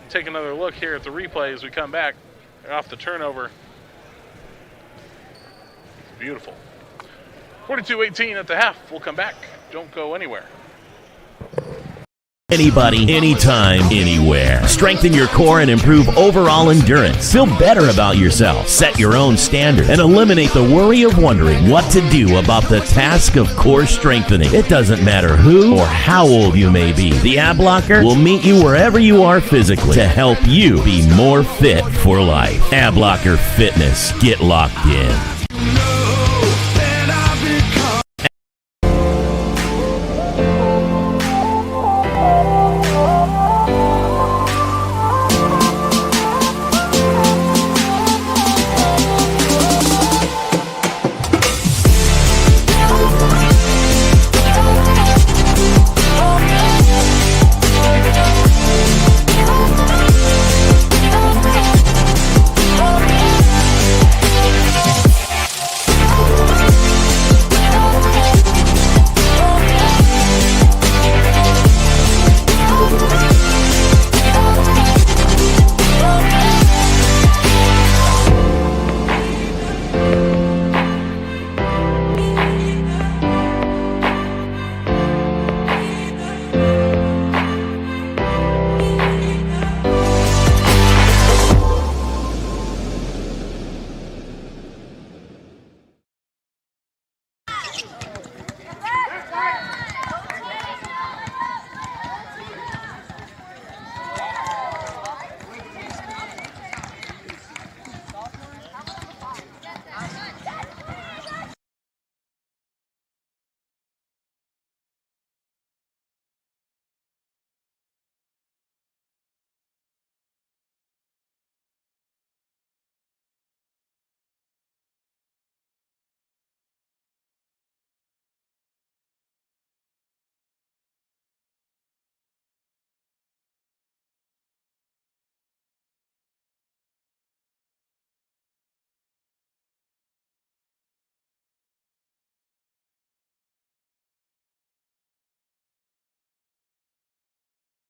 Speaker 1: take another look here at the replay as we come back. They're off the turnover. Beautiful. 42-18 at the half. We'll come back. Don't go anywhere.
Speaker 6: Anybody, anytime, anywhere. Strengthen your core and improve overall endurance. Feel better about yourself. Set your own standard and eliminate the worry of wondering what to do about the task of core strengthening. It doesn't matter who or how old you may be. The Ab Locker will meet you wherever you are physically to help you be more fit for life. Ab Locker Fitness. Get locked in.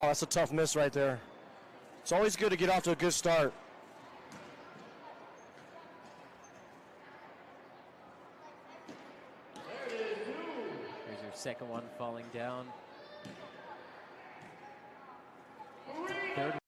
Speaker 7: Oh, that's a tough miss right there. It's always good to get off to a good start.
Speaker 3: Here's your second one falling down. Third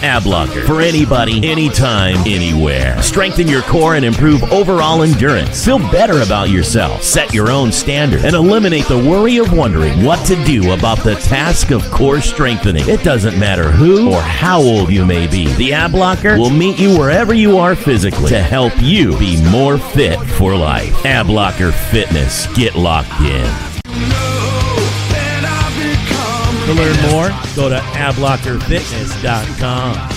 Speaker 6: Ab Locker. For anybody, anytime, anywhere. Strengthen your core and improve overall endurance. Feel better about yourself. Set your own standard. And eliminate the worry of wondering what to do about the task of core strengthening. It doesn't matter who or how old you may be. The Ab Locker will meet you wherever you are physically to help you be more fit for life. Ab Locker Fitness. Get locked in. To learn more, go to ablockerfitness.com.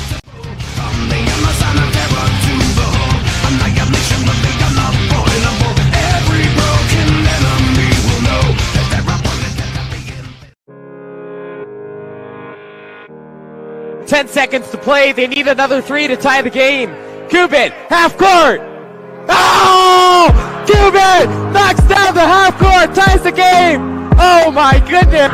Speaker 8: Ten seconds to play. They need another three to tie the game. Cuban, half court. Oh! Cuban knocks down the half court, ties the game. Oh my goodness.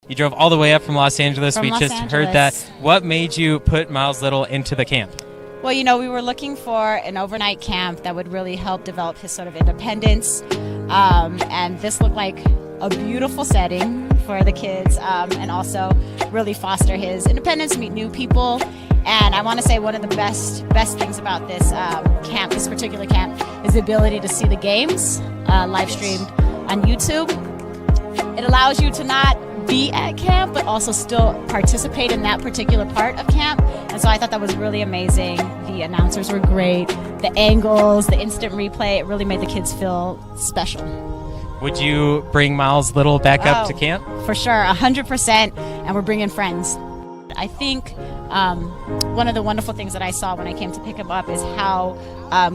Speaker 5: 'You drove all the way up from Los Angeles.
Speaker 4: From
Speaker 5: We
Speaker 4: Los
Speaker 5: just heard
Speaker 4: Angeles.
Speaker 5: that. What made you put Miles Little into the camp?
Speaker 4: Well, you know, we were looking for an overnight camp that would really help develop his sort of independence. And this looked like a beautiful setting for the kids, and also really foster his independence, meet new people. And I want to say one of the best things about this camp, this particular camp, is the ability to see the games live streamed on YouTube. It allows you to not be at camp, but also still participate in that particular part of camp. And so I thought that was really amazing. The announcers were great. The angles, the instant replay, it really made the kids feel special.
Speaker 5: Would you bring Miles Little back up to camp?
Speaker 4: For sure, 100%, and we're bringing friends. I think one of the wonderful things that I saw when I came to pick him up is how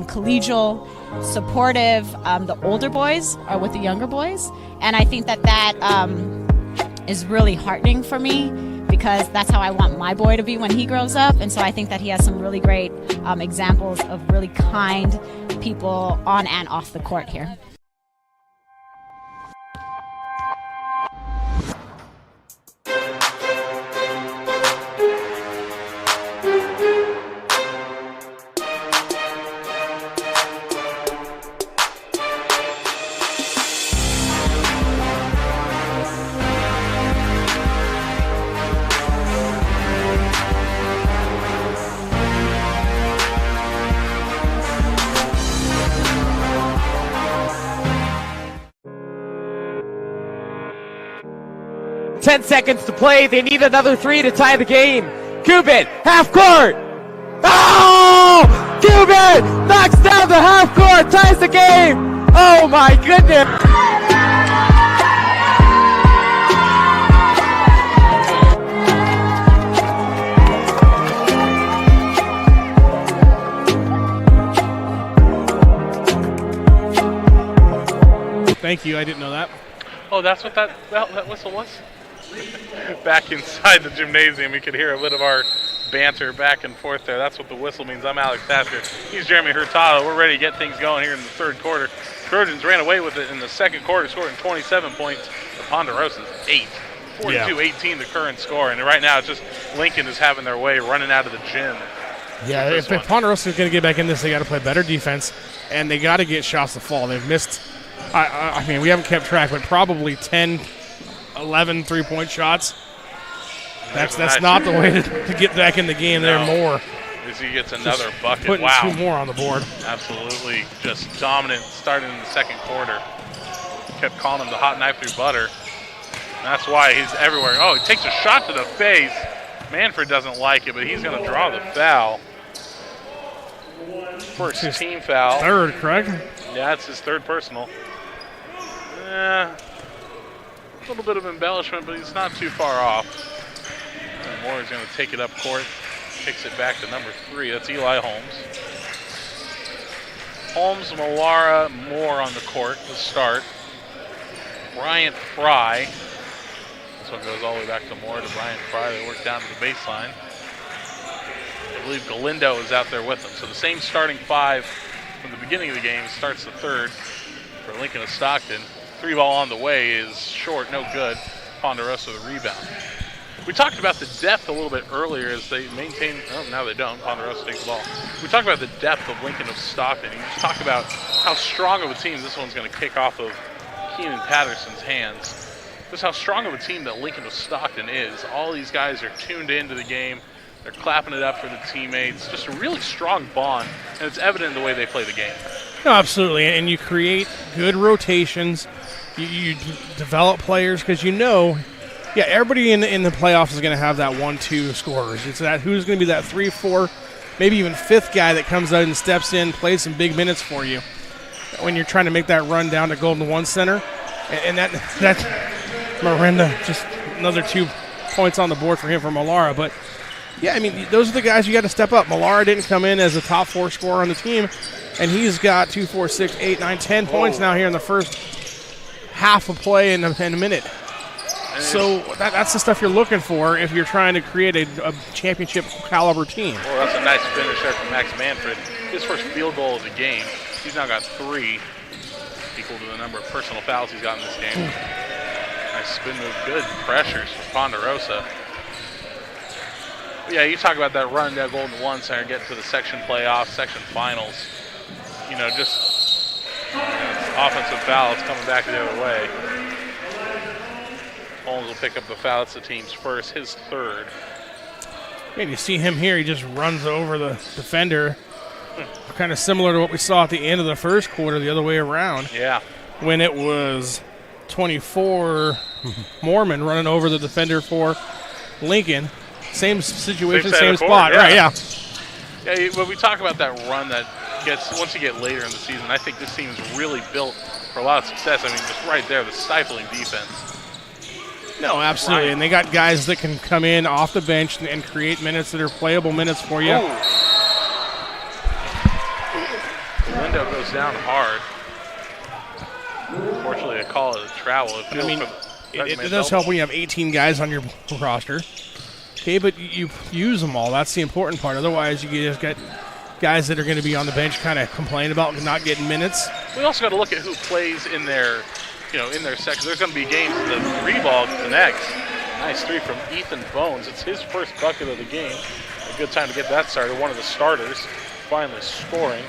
Speaker 4: collegial, supportive the older boys are with the younger boys. And I think that is really heartening for me, because that's how I want my boy to be when he grows up. And so I think that he has some really great examples of really kind people on and off the court here.
Speaker 8: Ten seconds to play. They need another three to tie the game. Cuban, half court. Oh! Cuban knocks down the half court, ties the game. Oh my goodness.
Speaker 2: Thank you. I didn't know that.
Speaker 1: Oh, that's what that whistle was? Back inside the gymnasium, you could hear a bit of our banter back and forth there. That's what the whistle means. I'm Alex Tasker. He's Jeremy Hurtado. We're ready to get things going here in the third quarter. Trojans ran away with it in the second quarter, scoring 27 points. The Ponderosa's 8. 42-18 the current score. And right now, it's just Lincoln is having their way, running out of the gym.
Speaker 2: Yeah, if Ponderosa is going to get back in this, they got to play better defense, and they got to get shots to fall. They've missed, I mean, we haven't kept track, but probably 10, 11 three-point shots. That's not the way to get back in the game. No. There more.
Speaker 1: As he gets another bucket.
Speaker 2: Putting
Speaker 1: wow.
Speaker 2: 2 more on the board.
Speaker 1: Absolutely just dominant starting in the second quarter. Kept calling him the hot knife through butter. And that's why he's everywhere. Oh, he takes a shot to the face. Manfred doesn't like it, but he's going to draw the foul. First team foul.
Speaker 2: Third, correct?
Speaker 1: Yeah, it's his third personal. A little bit of embellishment, but he's not too far off. And Moore is going to take it up court. Kicks it back to number 3. That's Eli Holmes. Holmes, Malara, Moore on the court to start. Bryant Fry. This one goes all the way back to Moore to Bryant Fry. They work down to the baseline. I believe Galindo is out there with them. So the same starting 5 from the beginning of the game starts the third for Lincoln of Stockton. 3-ball on the way is short, no good. Ponderosa the rebound. We talked about the depth a little bit earlier as they maintain, oh, now they don't. Ponderosa takes the ball. We talked about the depth of Lincoln of Stockton. You just talk about how strong of a team this one's going to kick off of Keenan Patterson's hands. Just how strong of a team that Lincoln of Stockton is. All these guys are tuned into the game. They're clapping it up for the teammates. Just a really strong bond, and it's evident in the way they play the game.
Speaker 2: No, absolutely, and you create good rotations. You develop players because you know, yeah, everybody in the playoffs is going to have that 1-2 scorers. It's that who's going to be that 3, 4, maybe even 5th guy that comes out and steps in, plays some big minutes for you when you're trying to make that run down to Golden One Center. And that Miranda, just another 2 points on the board for him from Malara. But, yeah, I mean, those are the guys you got to step up. Malara didn't come in as a top 4 scorer on the team, and he's got 2, 4, 6, 8, 9, 10 points now here in the first half of play in a minute. So that's the stuff you're looking for if you're trying to create a championship caliber team.
Speaker 1: Well, that's a nice finish there from Max Manfred. His first field goal of the game. He's now got 3, equal to the number of personal fouls he's got in this game. Nice spin move, good pressures for Ponderosa. But yeah, you talk about that run down Golden One Center, getting to the section playoffs, section finals. You know, just offensive foul, it's coming back the other way. Holmes will pick up the foul. It's the team's first, his third.
Speaker 2: And you see him here. He just runs over the defender. Kind of similar to what we saw at the end of the first quarter, the other way around.
Speaker 1: Yeah.
Speaker 2: When it was 24 Mormon running over the defender for Lincoln. Same situation, same spot.
Speaker 1: Yeah.
Speaker 2: Right, yeah.
Speaker 1: Yeah, when we talk about that run that gets, once you get later in the season, I think this team is really built for a lot of success. I mean, just right there, the stifling defense.
Speaker 2: No, absolutely. And they got guys that can come in off the bench and create minutes that are playable minutes for you.
Speaker 1: The window goes down hard. Unfortunately, I call it a travel.
Speaker 2: It does help when you have 18 guys on your roster. Okay, but you use them all. That's the important part. Otherwise, you just get guys that are going to be on the bench kind of complain about not getting minutes.
Speaker 1: We also got to look at who plays in their section. There's going to be games that the 3-ball connects. Nice 3 from Ethan Bones. It's his first bucket of the game. A good time to get that started. One of the starters finally scoring.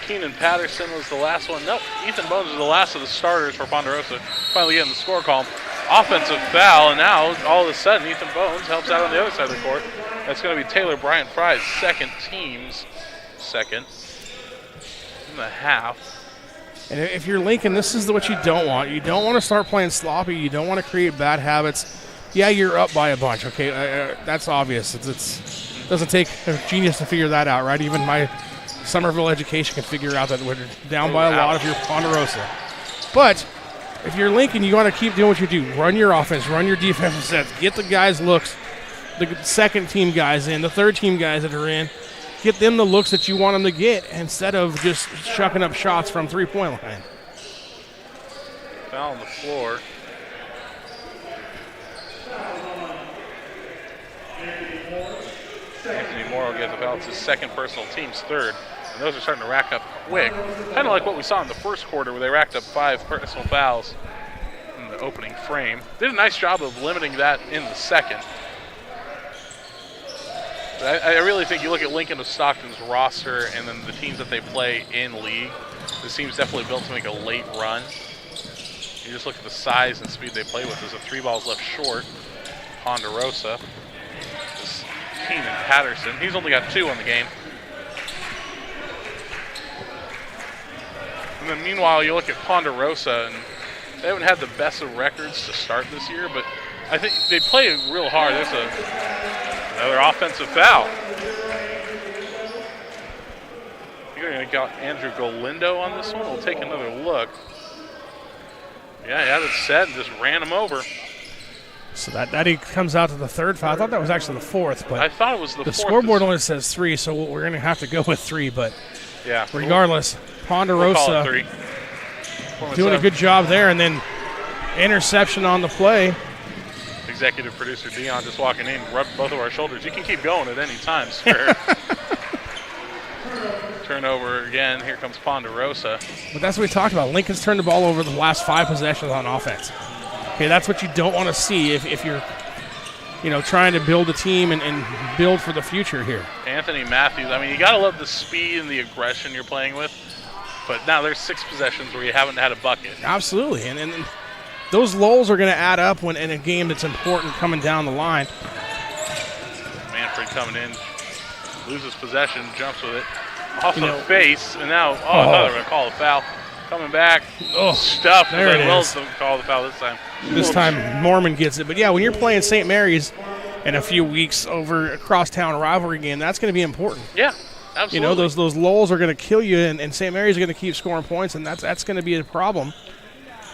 Speaker 1: Keenan Patterson was the last one. Nope, Ethan Bones was the last of the starters for Ponderosa. Finally getting the score column. Offensive foul, and now all of a sudden Ethan Bones helps out on the other side of the court. That's going to be Taylor Bryant Fry's team's second in the half.
Speaker 2: And if you're Lincoln, this is what you don't want. You don't want to start playing sloppy. You don't want to create bad habits. Yeah, you're up by a bunch, okay? That's obvious. It doesn't take a genius to figure that out, right? Even my Somerville education can figure out that we're down by a lot if you're Ponderosa. But if you're Lincoln, you want to keep doing what you do. Run your offense, run your defensive sets, get the guys looks, the second-team guys in, the third-team guys that are in. Get them the looks that you want them to get instead of just chucking up shots from three-point line.
Speaker 1: Foul on the floor. Anthony Moore will get the foul. It's his second personal, team's third. And those are starting to rack up quick. Kind of like what we saw in the first quarter where they racked up 5 personal fouls in the opening frame. Did a nice job of limiting that in the second. I really think you look at Lincoln of Stockton's roster and then the teams that they play in league, this team's definitely built to make a late run. You just look at the size and speed they play with. There's a 3 balls left short. Ponderosa. This Keenan Patterson. He's only got 2 on the game. And then meanwhile, you look at Ponderosa, and they haven't had the best of records to start this year, but I think they play real hard. There's another offensive foul. You're going to get Andrew Galindo on this one. We'll take another look. Yeah, he had it set and just ran him over.
Speaker 2: So that he comes out to the 3rd foul. I thought that was actually the 4th, but
Speaker 1: I thought it was the 4th.
Speaker 2: The scoreboard only says 3, so we're going to have to go with 3. But
Speaker 1: yeah,
Speaker 2: regardless, Ponderosa
Speaker 1: we'll
Speaker 2: doing a good job there, and then interception on the play.
Speaker 1: Executive producer Dion just walking in, rubbed both of our shoulders. You can keep going at any time, sir. Turnover again. Here comes Ponderosa.
Speaker 2: But that's what we talked about. Lincoln's turned the ball over the last 5 possessions on offense. Okay, that's what you don't want to see if you're, trying to build a team and build for the future here.
Speaker 1: Anthony Matthews. I mean, you got to love the speed and the aggression you're playing with. But now there's 6 possessions where you haven't had a bucket.
Speaker 2: Absolutely, and those lulls are going to add up when in a game that's important coming down the line.
Speaker 1: Manfred coming in, loses possession, jumps with it. Off the face, and now, another one, call a foul. Coming back, stuffed.
Speaker 2: There it
Speaker 1: Wells
Speaker 2: is.
Speaker 1: don't call the foul this time.
Speaker 2: This time Norman gets it. But, yeah, when you're playing St. Mary's in a few weeks over a crosstown rivalry game, that's going to be important.
Speaker 1: Yeah, absolutely.
Speaker 2: Those lulls are going to kill you, and St. Mary's are going to keep scoring points, and that's going to be a problem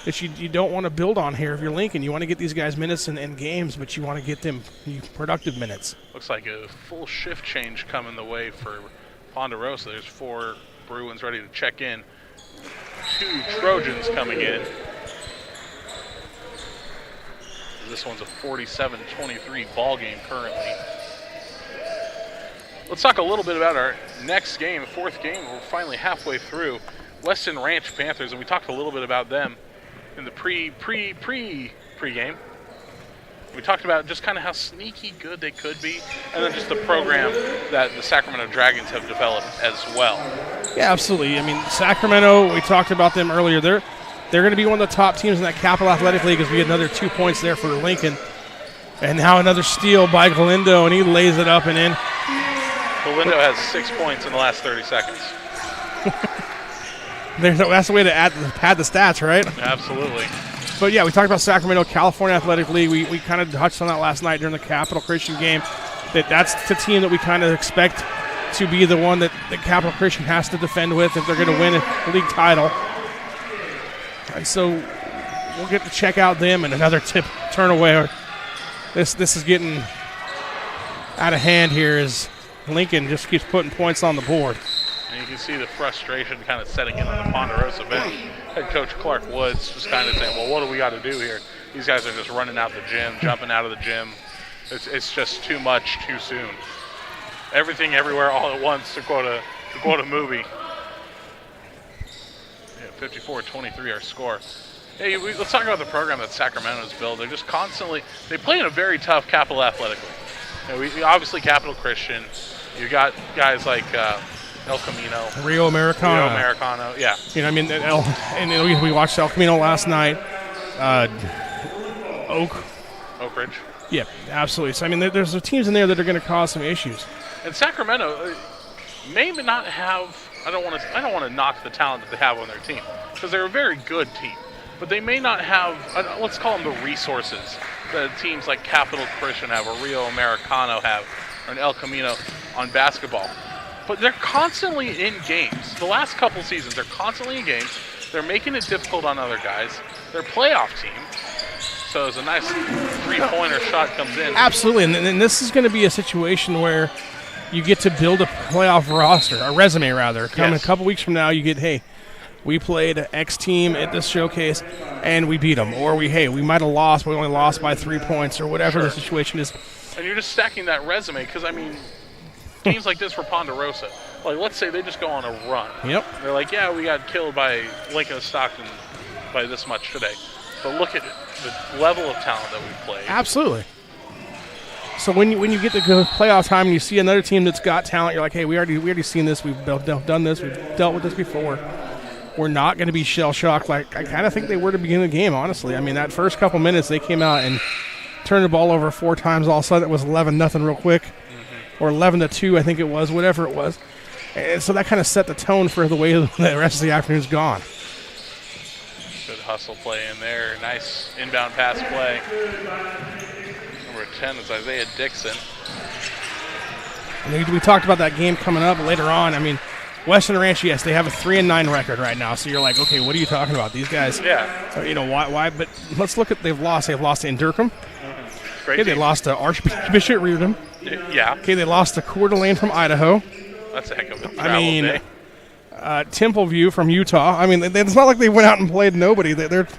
Speaker 2: that you don't want to build on here if you're Lincoln. You want to get these guys minutes in games, but you want to get them productive minutes.
Speaker 1: Looks like a full shift change coming the way for Ponderosa. There's 4 Bruins ready to check in. 2 Trojans coming in. This one's a 47-23 ball game currently. Let's talk a little bit about our next game, 4th game. We're finally halfway through. Weston Ranch Panthers, and we talked a little bit about them in the pre-game. We talked about just kind of how sneaky good they could be, and then just the program that the Sacramento Dragons have developed as well.
Speaker 2: Yeah, absolutely. I mean, Sacramento, we talked about them earlier. They're going to be one of the top teams in that Capital Athletic League as we get another 2 points there for Lincoln. And now another steal by Galindo, and he lays it up and in.
Speaker 1: Galindo has 6 points in the last 30 seconds.
Speaker 2: That's the way to pad the stats, right?
Speaker 1: Absolutely.
Speaker 2: But, yeah, we talked about Sacramento, California Athletic League. We kind of touched on that last night during the Capital Christian game. That's the team that we kind of expect to be the one that Capital Christian has to defend with if they're going to win a league title. And so we'll get to check out them and another turn away. This is getting out of hand here as Lincoln just keeps putting points on the board.
Speaker 1: And you can see the frustration kind of setting in on the Ponderosa bench. Head coach Clark Woods just kind of saying, well, what do we got to do here? These guys are just running out the gym, jumping out of the gym. It's just too much too soon. Everything, everywhere, all at once, to quote a movie. Yeah, 54-23 our score. Hey, let's talk about the program that Sacramento's built. They're just constantly – they play in a very tough Capital Athletic League. We obviously Capital Christian. You got guys like El Camino.
Speaker 2: Rio Americano,
Speaker 1: yeah.
Speaker 2: And we watched El Camino last night.
Speaker 1: Oak Ridge.
Speaker 2: Yeah, absolutely. So, I mean, there's teams in there that are going to cause some issues.
Speaker 1: And Sacramento may not have – I don't want to knock the talent that they have on their team because they're a very good team. But they may not have, let's call them the resources that teams like Capital Christian have or Rio Americano have or an El Camino on basketball. But they're constantly in games. The last couple seasons, they're constantly in games. They're making it difficult on other guys. They're a playoff team. So as a nice three-pointer shot comes in.
Speaker 2: Absolutely, and this is going to be a situation where you get to build a playoff roster, a resume rather. Coming a couple weeks from now, you get, hey, we played X team at this showcase, and we beat them. Or we might have lost, but we only lost by 3 points or whatever the situation is.
Speaker 1: And you're just stacking that resume because, I mean, games like this for Ponderosa, like let's say they just go on a run.
Speaker 2: Yep.
Speaker 1: They're like, yeah, we got killed by Lincoln Stockton by this much today. But look at the level of talent that we played.
Speaker 2: Absolutely. So when you get to go playoff time and you see another team that's got talent, you're like, hey, we already seen this. We've done this. We've dealt with this before. We're not going to be shell-shocked like I kind of think they were to begin the game, honestly. I mean, that first couple minutes, they came out and turned the ball over 4 times. All of a sudden, it was 11-0 real quick, or 11-2, I think it was, whatever it was. And so that kind of set the tone for the way the rest of the afternoon's gone.
Speaker 1: Good hustle play in there. Nice inbound pass play. Number 10 is Isaiah Dixon.
Speaker 2: And we talked about that game coming up later on. I mean, Western Ranch, yes, they have a 3-9 record right now. So you're like, okay, what are you talking about? These guys, why? But let's look at they've lost. They've lost to Indurcom.
Speaker 1: Great
Speaker 2: Okay, they lost to Archbishop Reardon.
Speaker 1: Yeah.
Speaker 2: Okay, they lost to Coeur d'Alene from Idaho.
Speaker 1: That's a heck of a travel day.
Speaker 2: Templeview from Utah. I mean, it's not like they went out and played nobody. They're
Speaker 1: not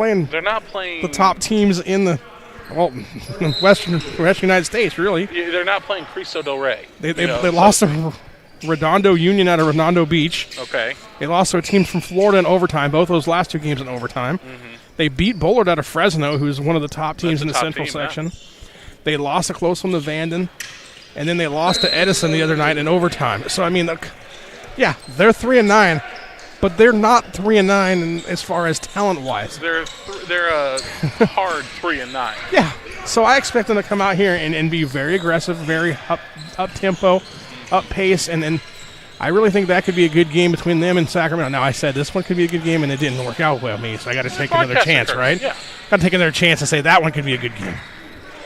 Speaker 1: playing
Speaker 2: the top teams in the Western United States, really.
Speaker 1: Yeah, they're not playing Cristo Del Rey.
Speaker 2: They lost to Redondo Union out of Redondo Beach.
Speaker 1: Okay.
Speaker 2: They lost to a team from Florida in overtime, both those last 2 games in overtime. They beat Bullard out of Fresno, who's one of the top teams in the Central section. They lost a close one to Vanden, and then they lost to Edison the other night in overtime. So, I mean, they're 3-9, but they're not 3-9 as far as talent-wise.
Speaker 1: They're a hard 3-9.
Speaker 2: Yeah. So I expect them to come out here and be very aggressive, very up-tempo, up-pace, and I really think that could be a good game between them and Sacramento. Now, I said this one could be a good game, and it didn't work out well with me, so I got to take another chance, right?
Speaker 1: Yeah.
Speaker 2: Got to take another chance and say that one could be a good game.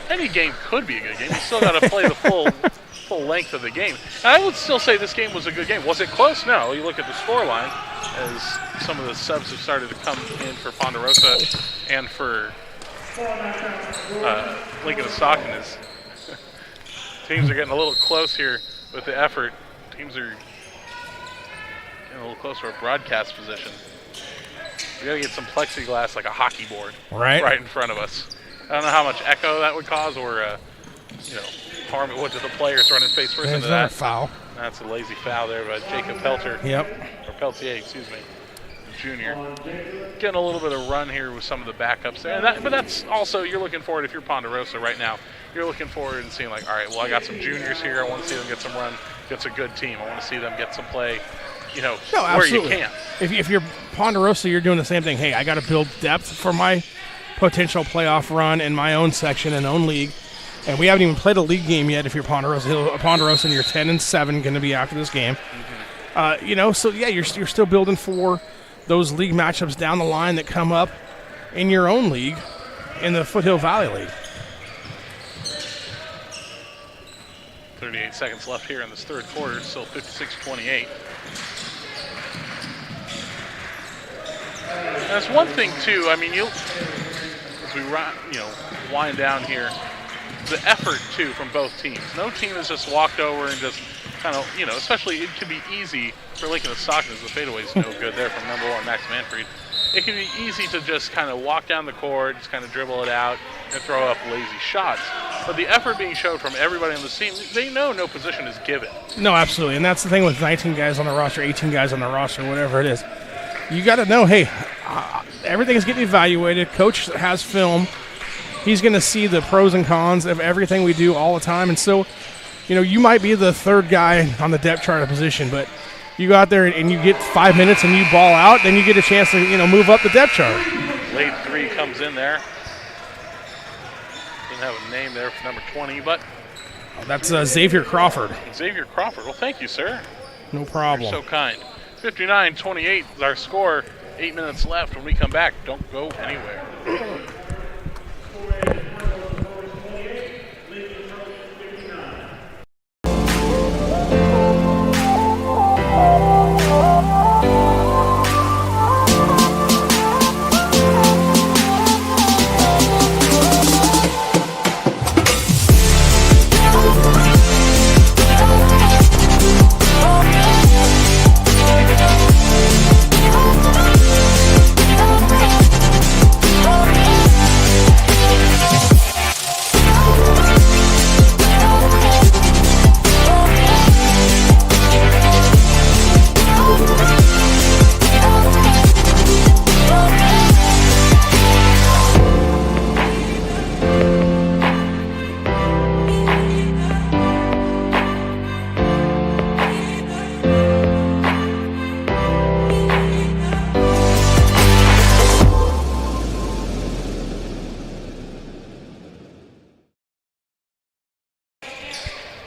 Speaker 1: Any game could be a good game. You still got to play the full length of the game. And I would still say this game was a good game. Was it close? No. You look at the scoreline as some of the subs have started to come in for Ponderosa and for Lincoln and Stockton. Teams are getting a little close here with the effort. Teams are getting a little closer to a broadcast position. We got to get some plexiglass like a hockey board right in front of us. I don't know how much echo that would cause or, harm it would to the players running face first into that.
Speaker 2: A foul.
Speaker 1: That's a lazy foul there by Jacob Pelter.
Speaker 2: Yep.
Speaker 1: Or Peltier, excuse me, junior. Getting a little bit of run here with some of the backups there. But that's also, you're looking forward, if you're Ponderosa right now, you're looking forward and seeing like, all right, well, I got some juniors here. I want to see them get some run. It's a good team. I want to see them get some play, where you can.
Speaker 2: If you're Ponderosa, you're doing the same thing. Hey, I got to build depth for my potential playoff run in my own section and own league. And we haven't even played a league game yet if you're Ponderosa. And you're 10-7 going to be after this game. You're still building for those league matchups down the line that come up in your own league in the Foothill Valley League.
Speaker 1: 38 seconds left here in this third quarter, still 56-28. That's one thing too. I mean, as we wind down here, the effort too from both teams. No team has just walked over and just kind of, especially it can be easy for Lincoln and Stockton as the fadeaway's no good there from number 1 Max Manfred. It can be easy to just kind of walk down the court, just kind of dribble it out and throw up lazy shots. But the effort being showed from everybody on the team, they know no position is given.
Speaker 2: No, absolutely. And that's the thing with 19 guys on the roster, 18 guys on the roster, whatever it is. You got to know, hey, everything is getting evaluated. Coach has film. He's going to see the pros and cons of everything we do all the time. And so, you might be the third guy on the depth chart of position, but you go out there and you get 5 minutes and you ball out, then you get a chance to, move up the depth chart.
Speaker 1: Late 3 comes in there. Doesn't have a name there for number 20, but...
Speaker 2: That's Xavier Crawford.
Speaker 1: Xavier Crawford. Well, thank you, sir.
Speaker 2: No problem.
Speaker 1: You're so kind. 59-28 is our score. 8 minutes left. When we come back, don't go anywhere.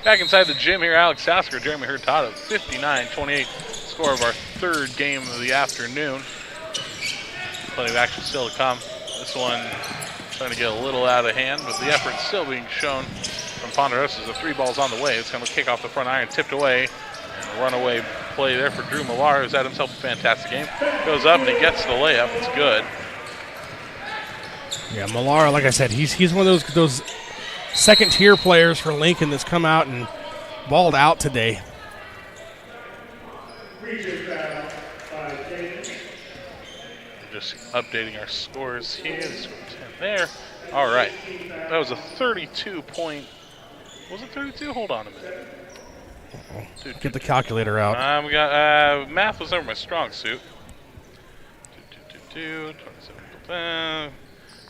Speaker 1: Back inside the gym here, Alex Sasker, Jeremy Hurtado, 59-28, score of our third game of the afternoon. Plenty of action still to come. This one trying to get a little out of hand, but the effort still being shown from Ponderosa. The 3 balls on the way. It's going to kick off the front iron, tipped away. And a runaway play there for Drew Millar, who's had himself a fantastic game. Goes up and he gets the layup. It's good.
Speaker 2: Yeah, Millar, like I said, he's one of those second-tier players for Lincoln that's come out and balled out today.
Speaker 1: Just updating our scores here. The score 10 there. All right. That was a 32-point. Was it 32? Hold on a minute.
Speaker 2: Get the calculator out.
Speaker 1: We got math was never my strong suit.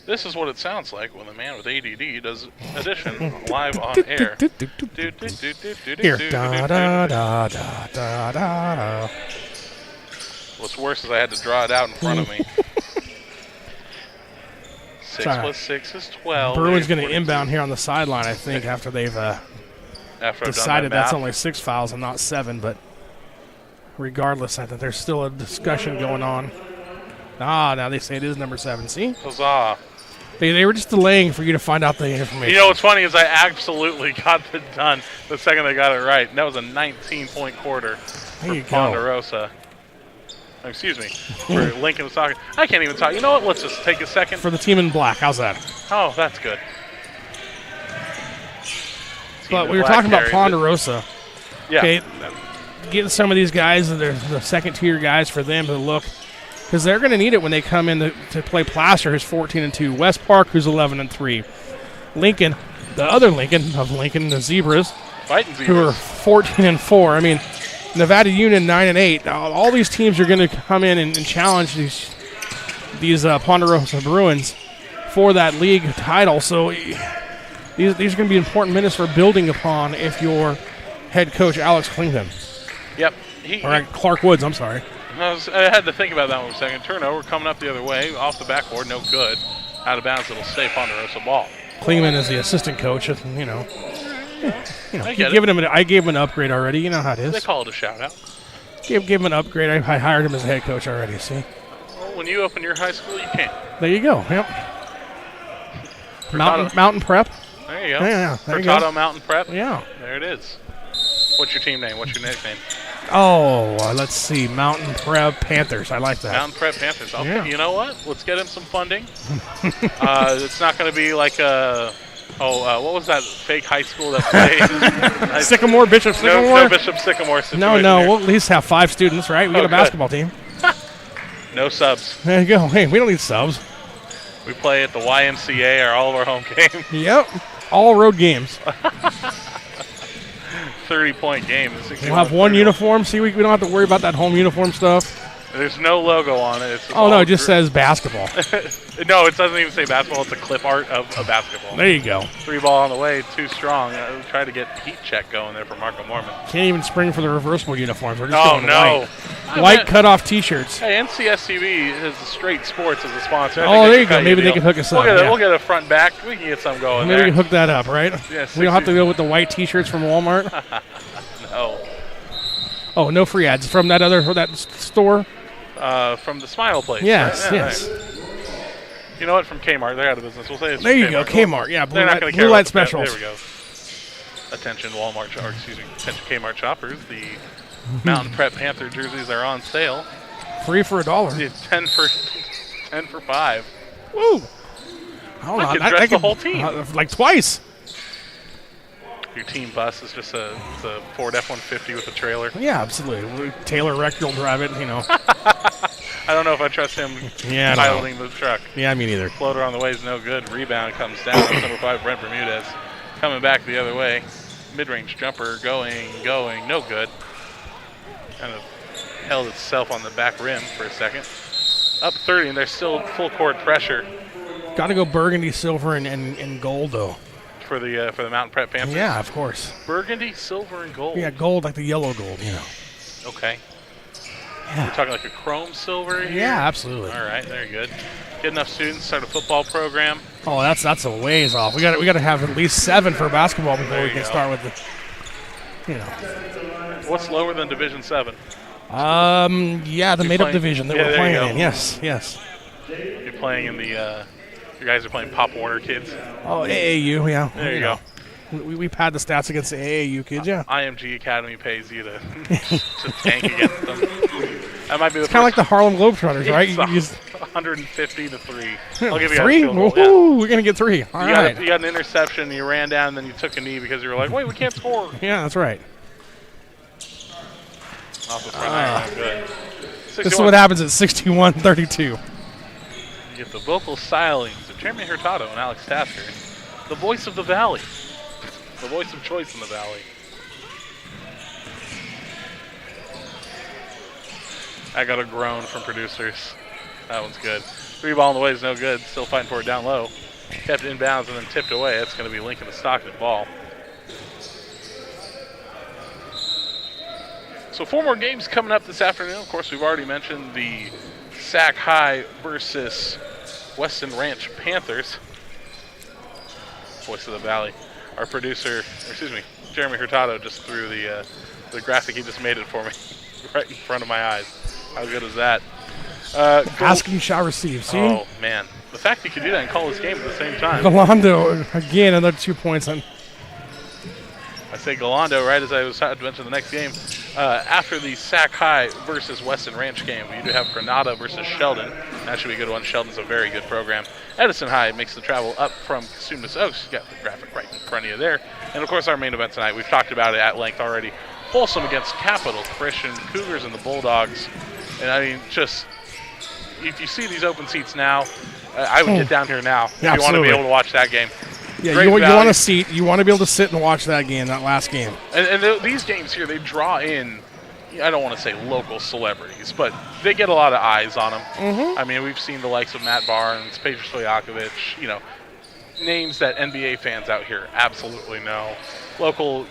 Speaker 1: This is what it sounds like when the man with ADD does addition live on air.
Speaker 2: Here. Da, da, da, da, da, da.
Speaker 1: What's worse is I had to draw it out in front of me. 6 plus 6 is 12.
Speaker 2: Bruin's going to inbound here on the sideline, I think, after they've decided that's only 6 fouls and not 7. But regardless, I think there's still a discussion going on. Now they say it is number 7. See?
Speaker 1: Huzzah.
Speaker 2: They were just delaying for you to find out the information.
Speaker 1: You know what's funny is I absolutely got it done the second they got it right. And that was a 19-point quarter for Ponderosa. Excuse me, for Lincoln was talking. I can't even talk. You know what? Let's just take a second.
Speaker 2: For the team in black. How's that?
Speaker 1: Oh, that's good.
Speaker 2: But we were talking about Ponderosa.
Speaker 1: Yeah.
Speaker 2: Okay, getting some of these guys, the second-tier guys for them to look, because they're going to need it when they come in to play Placer, who's 14-2. West Park, who's 11-3. Lincoln, the other Lincoln of Lincoln, the Zebras, who are 14-4. I mean, Nevada Union 9-8. All these teams are going to come in and challenge these Ponderosa Bruins for that league title. So these are going to be important minutes for building upon if you're head coach Alex Klingman.
Speaker 1: Yep.
Speaker 2: Clark Woods, I'm sorry.
Speaker 1: I had to think about that one for a second. Turnover coming up the other way, off the backboard, no good. Out of bounds, it'll stay Ponderosa ball.
Speaker 2: Klingman is the assistant coach, I gave him an upgrade already. You know how it is.
Speaker 1: They call it a shout-out.
Speaker 2: Give him an upgrade. I hired him as a head coach already, see?
Speaker 1: Well, when you open your high school, you can.
Speaker 2: There you go, yep. Mountain Prep.
Speaker 1: There you go.
Speaker 2: Yeah, there
Speaker 1: Hurtado Mountain Prep.
Speaker 2: Yeah.
Speaker 1: There it is. What's your team name? What's your nickname?
Speaker 2: Oh, let's see. Mountain Prep Panthers. I like that.
Speaker 1: Mountain Prep Panthers. You know what? Let's get him some funding. It's not going to be like a... what was that fake high school that played?
Speaker 2: Sycamore, Bishop Sycamore?
Speaker 1: No Bishop Sycamore situation.
Speaker 2: No, we'll at least have 5 students, right? We got a basketball team.
Speaker 1: No subs.
Speaker 2: There you go. Hey, we don't need subs.
Speaker 1: We play at the YMCA or all of our home games.
Speaker 2: Yep. All road games.
Speaker 1: 30-point game.
Speaker 2: We'll have one uniform. See, we don't have to worry about that home uniform stuff.
Speaker 1: There's no logo on it.
Speaker 2: It just says basketball.
Speaker 1: No, it doesn't even say basketball. It's a clip art of a basketball.
Speaker 2: There you go.
Speaker 1: 3 ball on the way, too strong. I tried to get heat check going there for Marco Mormon.
Speaker 2: Can't even spring for the reversible uniforms. We're just going white cutoff T-shirts.
Speaker 1: Hey, NCSCB has the Straight Sports as a sponsor.
Speaker 2: There you go. Maybe they can hook us up.
Speaker 1: We'll get a front and back. We can get some going
Speaker 2: Maybe we can hook that up, right?
Speaker 1: Yeah,
Speaker 2: we don't have to go with the white T-shirts from Walmart.
Speaker 1: No.
Speaker 2: Oh, no free ads from that store.
Speaker 1: From the Smile place.
Speaker 2: Yes,
Speaker 1: right?
Speaker 2: yes.
Speaker 1: You know what? From Kmart. They're out of business. We'll say it's
Speaker 2: there you go, Kmart. Yeah,
Speaker 1: Blue
Speaker 2: light specials.
Speaker 1: There we go. Attention attention Kmart shoppers. The Mountain Prep Panther jerseys are on sale.
Speaker 2: Free for $1.
Speaker 1: Yeah, 10 for $5.
Speaker 2: Woo!
Speaker 1: I can dress the whole team.
Speaker 2: Like twice.
Speaker 1: Your team bus is just a Ford F-150 with a trailer.
Speaker 2: Yeah, absolutely. Taylor Rector will drive it,
Speaker 1: I don't know if I trust him piloting the truck.
Speaker 2: Yeah, me neither.
Speaker 1: Floater on the way is no good. Rebound comes down. Number 5, Brent Bermudez. Coming back the other way. Mid-range jumper going, no good. Kind of held itself on the back rim for a second. Up 30, and there's still full court pressure.
Speaker 2: Got to go burgundy, silver, and gold, though.
Speaker 1: For the Mountain Prep Panthers?
Speaker 2: Yeah, of course.
Speaker 1: Burgundy, silver, and gold.
Speaker 2: Yeah, gold like the yellow gold,
Speaker 1: Okay.
Speaker 2: Yeah.
Speaker 1: We're talking like a chrome silver here?
Speaker 2: Yeah, absolutely.
Speaker 1: All right, very good. Get enough students, start a football program.
Speaker 2: Oh, that's a ways off. We got to have at least 7 for basketball before we can start with you know.
Speaker 1: What's lower than Division 7?
Speaker 2: Yeah, the made-up division that we're playing in. Yes.
Speaker 1: You're playing in the. You guys are playing Pop Warner kids.
Speaker 2: Oh, AAU, yeah.
Speaker 1: There you go.
Speaker 2: We pad the stats against the AAU kids, yeah.
Speaker 1: IMG Academy pays you to tank against them. That might be
Speaker 2: it's kind of like the Harlem Globetrotters, right?
Speaker 1: You use 150 to 3. I'll give you
Speaker 2: 3?
Speaker 1: a field goal.
Speaker 2: Woohoo! We're gonna get 3. All right.
Speaker 1: You got an interception. You ran down, and then you took a knee because you were like, "Wait, we can't score."
Speaker 2: Yeah, that's right.
Speaker 1: Off the front good.
Speaker 2: This is what happens at 61-32.
Speaker 1: You get the vocal stylings of Jeremy Hurtado and Alex Tasker, the voice of the Valley, the voice of choice in the Valley. I got a groan from producers. That one's good. 3 ball in the way is no good. Still fighting for it down low. Kept inbounds and then tipped away. That's going to be Lincoln to Stockton ball. So 4 more games coming up this afternoon. Of course, we've already mentioned the Sac High versus Weston Ranch Panthers. Voice of the Valley. Our producer, Jeremy Hurtado just threw the graphic. He just made it for me right in front of my eyes. How good is that?
Speaker 2: Ask and you shall receive. See?
Speaker 1: Oh, man. The fact he could do that and call this game at the same time.
Speaker 2: Galando, again, another 2 points on.
Speaker 1: I say Galando right as I was about to mention the next game. After the Sac High versus Weston Ranch game, we do have Granada versus Sheldon. That should be a good one. Sheldon's a very good program. Edison High makes the travel up from Cosumnes Oaks. You got the graphic right in front of you there. And, of course, our main event tonight. We've talked about it at length already. Folsom against Capital Christian, Cougars and the Bulldogs. And, I mean, just if you see these open seats now, I would get down here now if you want to be able to watch that game.
Speaker 2: Yeah, you want a seat. You want to be able to sit and watch that game, that last game.
Speaker 1: And these games here, they draw in, I don't want to say local celebrities, but they get a lot of eyes on them.
Speaker 2: Mm-hmm.
Speaker 1: I mean, we've seen the likes of Matt Barnes, Pedro Stojakovic, names that NBA fans out here absolutely know. Local,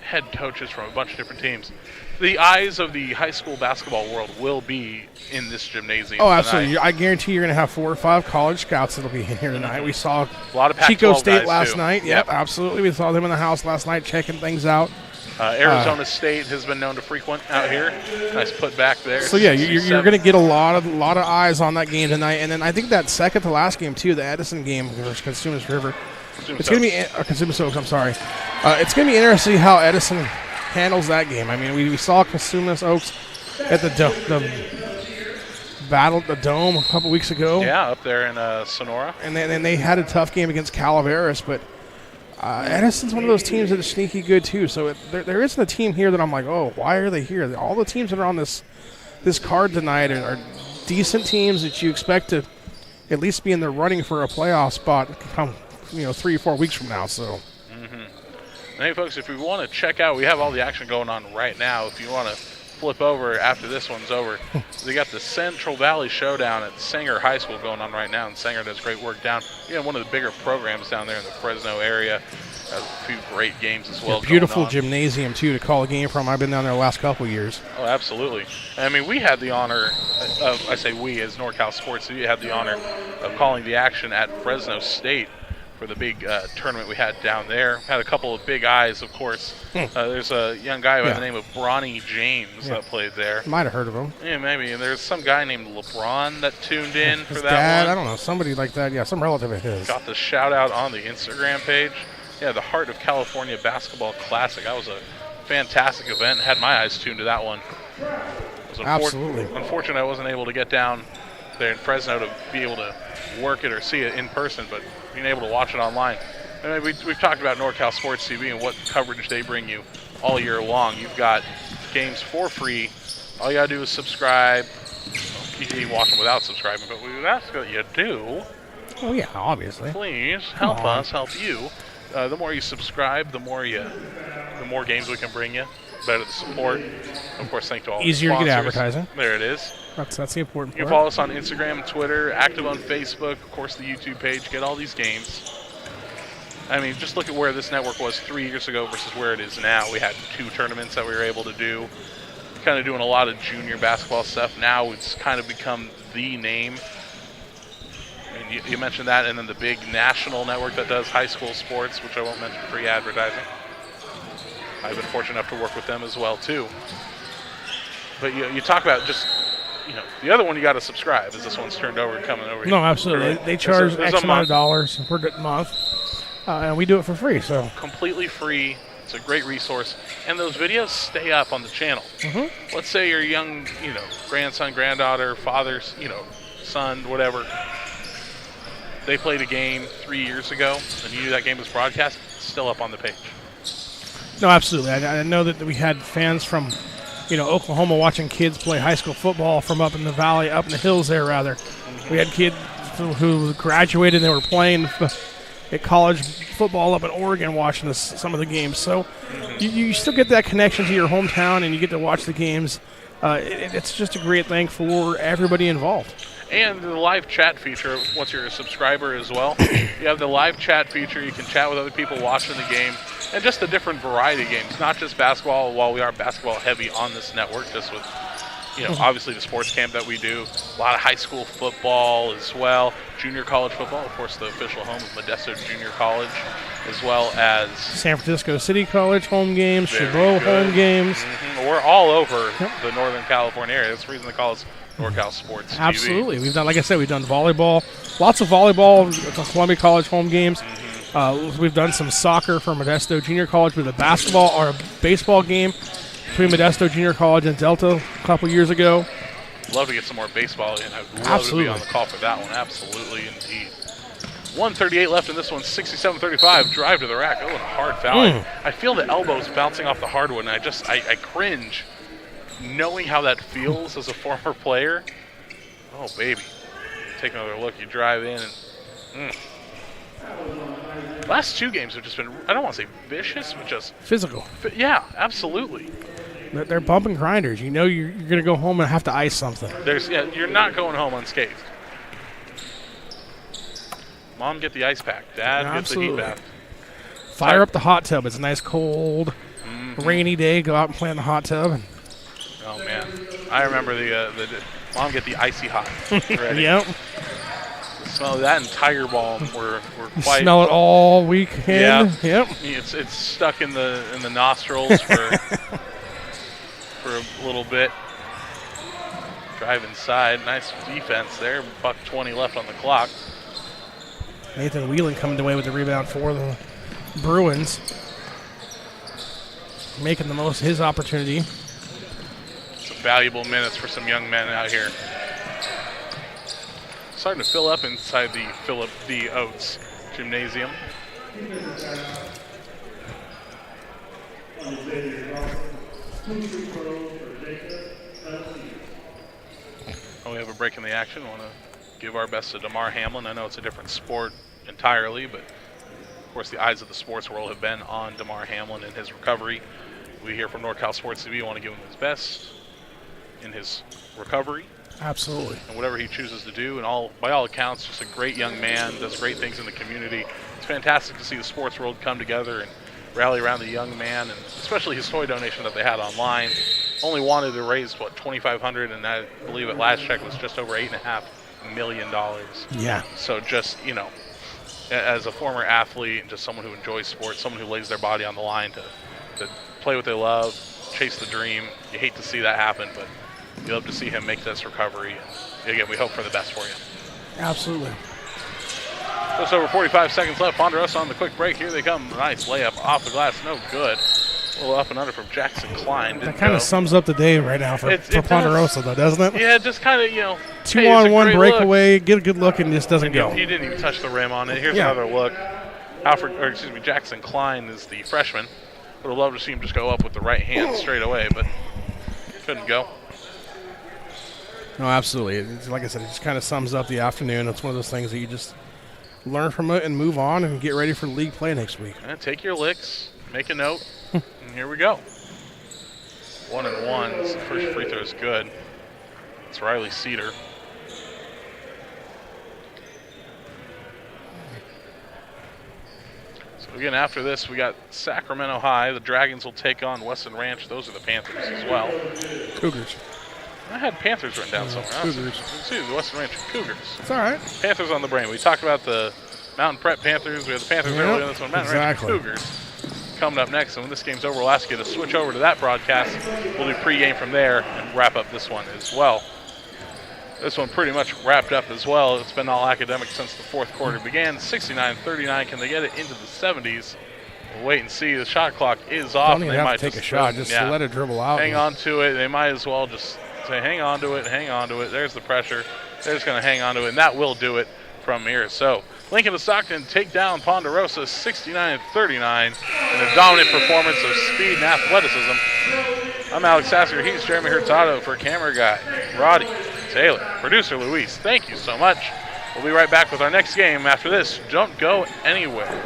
Speaker 1: head coaches from a bunch of different teams. The eyes of the high school basketball world will be in this gymnasium
Speaker 2: Oh,
Speaker 1: tonight.
Speaker 2: absolutely. I guarantee you're going to have 4 or 5 college scouts that'll be in here tonight. We saw
Speaker 1: a lot of
Speaker 2: Chico
Speaker 1: Pac-12
Speaker 2: State
Speaker 1: guys
Speaker 2: last
Speaker 1: too.
Speaker 2: night. Yep, absolutely. We saw them in the house last night checking things out.
Speaker 1: Arizona State has been known to frequent out here. Nice put back there.
Speaker 2: So, yeah, you're going to get a lot of eyes on that game tonight. And then I think that second to last game, too, the Edison game versus Cosumnes River. It's going to be Cosumnes Oaks, I'm sorry. It's going to be interesting how Edison handles that game. I mean, we saw Cosumnes Oaks at the battle at the Dome a couple weeks ago.
Speaker 1: Yeah, up there in Sonora.
Speaker 2: And then they had a tough game against Calaveras, but Edison's one of those teams that is sneaky good too. So there isn't a team here that I'm like, oh, why are they here? All the teams that are on this card tonight are decent teams that you expect to at least be in the running for a playoff spot come 3 or 4 weeks from now. So.
Speaker 1: Hey, folks, if you want to check out, we have all the action going on right now. If you want to flip over after this one's over, they got the Central Valley Showdown at Sanger High School going on right now, and Sanger does great work down. One of the bigger programs down there in the Fresno area. Has a few great games as well.
Speaker 2: Beautiful gymnasium, too, to call a game from. I've been down there the last couple of years.
Speaker 1: Oh, absolutely. I mean, we had the honor of, I say we as NorCal Sports, we had the honor of calling the action at Fresno State for the big tournament we had down there. Had a couple of big eyes, of course. There's a young guy by the name of Bronny James that played there.
Speaker 2: Might have heard of him.
Speaker 1: Yeah, maybe. And there's some guy named LeBron that tuned in for that
Speaker 2: dad,
Speaker 1: one.
Speaker 2: I don't know. Somebody like that. Yeah, some relative of his.
Speaker 1: Got the shout out on the Instagram page. Yeah, the Heart of California Basketball Classic. That was a fantastic event. Had my eyes tuned to that one. It was
Speaker 2: absolutely.
Speaker 1: Unfortunately, I wasn't able to get down there in Fresno to be able to work it or see it in person, but being able to watch it online. And we've talked about NorCal Sports TV and what coverage they bring you all year long. You've got games for free. All you got to do is subscribe. You can even watch them without subscribing, but we would ask that you do.
Speaker 2: Oh, yeah, obviously.
Speaker 1: Please help us, help you. The more you subscribe, the more games we can bring you. Better the support. Of course, thank to all
Speaker 2: easier
Speaker 1: the
Speaker 2: to get
Speaker 1: sponsors.
Speaker 2: advertising.
Speaker 1: There it is.
Speaker 2: That's the important part.
Speaker 1: You can follow us on Instagram, Twitter, active on Facebook, of course the YouTube page. Get all these games. I mean, just look at where this network was 3 years ago versus where it is now. We had 2 tournaments that we were able to do. Kind of doing a lot of junior basketball stuff. Now it's kind of become the name. I mean, you mentioned that, and then the big national network that does high school sports, which I won't mention free advertising. I've been fortunate enough to work with them as well too. But you talk about just, the other one you got to subscribe as this one's turned over and coming over.
Speaker 2: No, absolutely. They charge X amount of dollars per month, and we do it for free. So
Speaker 1: completely free. It's a great resource, and those videos stay up on the channel. Mm-hmm. Let's say your young, grandson, granddaughter, father, son, whatever. They played a game 3 years ago, and you knew that game was broadcast. It's still up on the page.
Speaker 2: No, absolutely. I know that we had fans from, Oklahoma watching kids play high school football from up in the valley, up in the hills there, rather. Mm-hmm. We had kids who graduated and they were playing at college football up in Oregon watching some of the games. So you still get that connection to your hometown and you get to watch the games. It's just a great thing for everybody involved.
Speaker 1: And the live chat feature, once you're a subscriber as well, you have the live chat feature. You can chat with other people watching the game, and just a different variety of games, not just basketball, while we are basketball heavy on this network, just with, obviously the sports camp that we do, a lot of high school football as well, junior college football, of course the official home of Modesto Junior College, as well as
Speaker 2: San Francisco City College home games, Chabot home games.
Speaker 1: Mm-hmm. We're all over the Northern California area. That's the reason they call us NorCal Sports TV.
Speaker 2: Absolutely. We've done, like I said, we've done volleyball, lots of volleyball, Columbia College home games. Mm-hmm. We've done some soccer for Modesto Junior College with a basketball or a baseball game between Modesto Junior College and Delta a couple years ago.
Speaker 1: Love to get some more baseball in. I'd love to be on the call for that one. Absolutely, indeed. 1:38 left in this one, 67-35. Drive to the rack. Oh, and a hard foul. I feel the elbows bouncing off the hardwood, and I cringe knowing how that feels as a former player. Oh, baby. Take another look. You drive in and last two games have just been, I don't want to say vicious, but just
Speaker 2: physical.
Speaker 1: Yeah, absolutely.
Speaker 2: They're bumping grinders. You're going to go home and have to ice something.
Speaker 1: You're not going home unscathed. Mom, get the ice pack. Dad, get the heat bath.
Speaker 2: Fire up the hot tub. It's a nice, cold, rainy day. Go out and play in the hot tub.
Speaker 1: Oh, man. I remember the Mom, get the icy hot ready.
Speaker 2: Yep.
Speaker 1: The smell of that and Tiger Balm were quite.
Speaker 2: Smell it all weekend.
Speaker 1: Yeah.
Speaker 2: Yep.
Speaker 1: It's stuck in the nostrils for a little bit. Drive inside. Nice defense there. $1:20 left on the clock.
Speaker 2: Nathan Whelan coming away with the rebound for the Bruins. Making the most of his opportunity.
Speaker 1: Some valuable minutes for some young men out here. Starting to fill up inside the Philip D. Oates Gymnasium. We have a break in the action. I want to give our best to DeMar Hamlin. I know it's a different sport entirely, but of course the eyes of the sports world have been on DeMar Hamlin and his recovery. We here from NorCal Sports TV want to give him his best in his recovery.
Speaker 2: Absolutely.
Speaker 1: And whatever he chooses to do, and by all accounts, just a great young man, does great things in the community. It's fantastic to see the sports world come together and rally around the young man, and especially his toy donation that they had online. Only wanted to raise, $2,500, and I believe at last check was just over $8.5 million.
Speaker 2: Yeah.
Speaker 1: So just, as a former athlete and just someone who enjoys sports, someone who lays their body on the line to play what they love, chase the dream, you hate to see that happen, but you love to see him make this recovery. And again, we hope for the best for you.
Speaker 2: Absolutely.
Speaker 1: Just over 45 seconds left. Ponderosa on the quick break. Here they come. Nice layup off the glass. No good. A little up and under from Jackson Klein.
Speaker 2: That kind of sums up the day right now for Ponderosa, though, doesn't it?
Speaker 1: Yeah, just kind of,
Speaker 2: 2-on-1 breakaway, get a good look, and just doesn't go.
Speaker 1: He didn't even touch the rim on it. Here's another look. Jackson Klein is the freshman. Would have loved to see him just go up with the right hand straight away, but couldn't go.
Speaker 2: No, absolutely. It's, like I said, it just kind of sums up the afternoon. It's one of those things that you just learn from it and move on and get ready for league play next week.
Speaker 1: And take your licks, make a note, and here we go. 1-1. The first free throw is good. It's Riley Cedar. So again, after this, we got Sacramento High. The Dragons will take on Weston Ranch. Those are the Panthers as well.
Speaker 2: Cougars.
Speaker 1: I had Panthers written down somewhere.
Speaker 2: Cougars.
Speaker 1: See, the Western Ranch Cougars.
Speaker 2: It's all right.
Speaker 1: Panthers on the brain. We talked about the Mountain Prep Panthers. We had the Panthers earlier in this one. Mountain Ranch Cougars coming up next, and when this game's over, we'll ask you to switch over to that broadcast. We'll do pregame from there and wrap up this one as well. This one pretty much wrapped up as well. It's been all academic since the fourth quarter began. 69-39. Can they get it into the 70s? We'll wait and see. The shot clock is off.
Speaker 2: Don't even have to take a shot. Just let it dribble out.
Speaker 1: Hang on to it. They might as well just say, hang on to it, hang on to it. There's the pressure. They're just going to hang on to it, and that will do it from here. So Lincoln to Stockton take down Ponderosa 69-39 in a dominant performance of speed and athleticism. I'm Alex Sasker. He's Jeremy Hurtado for camera guy Roddy Taylor, producer Luis. Thank you so much. We'll be right back with our next game after this. Don't go anywhere.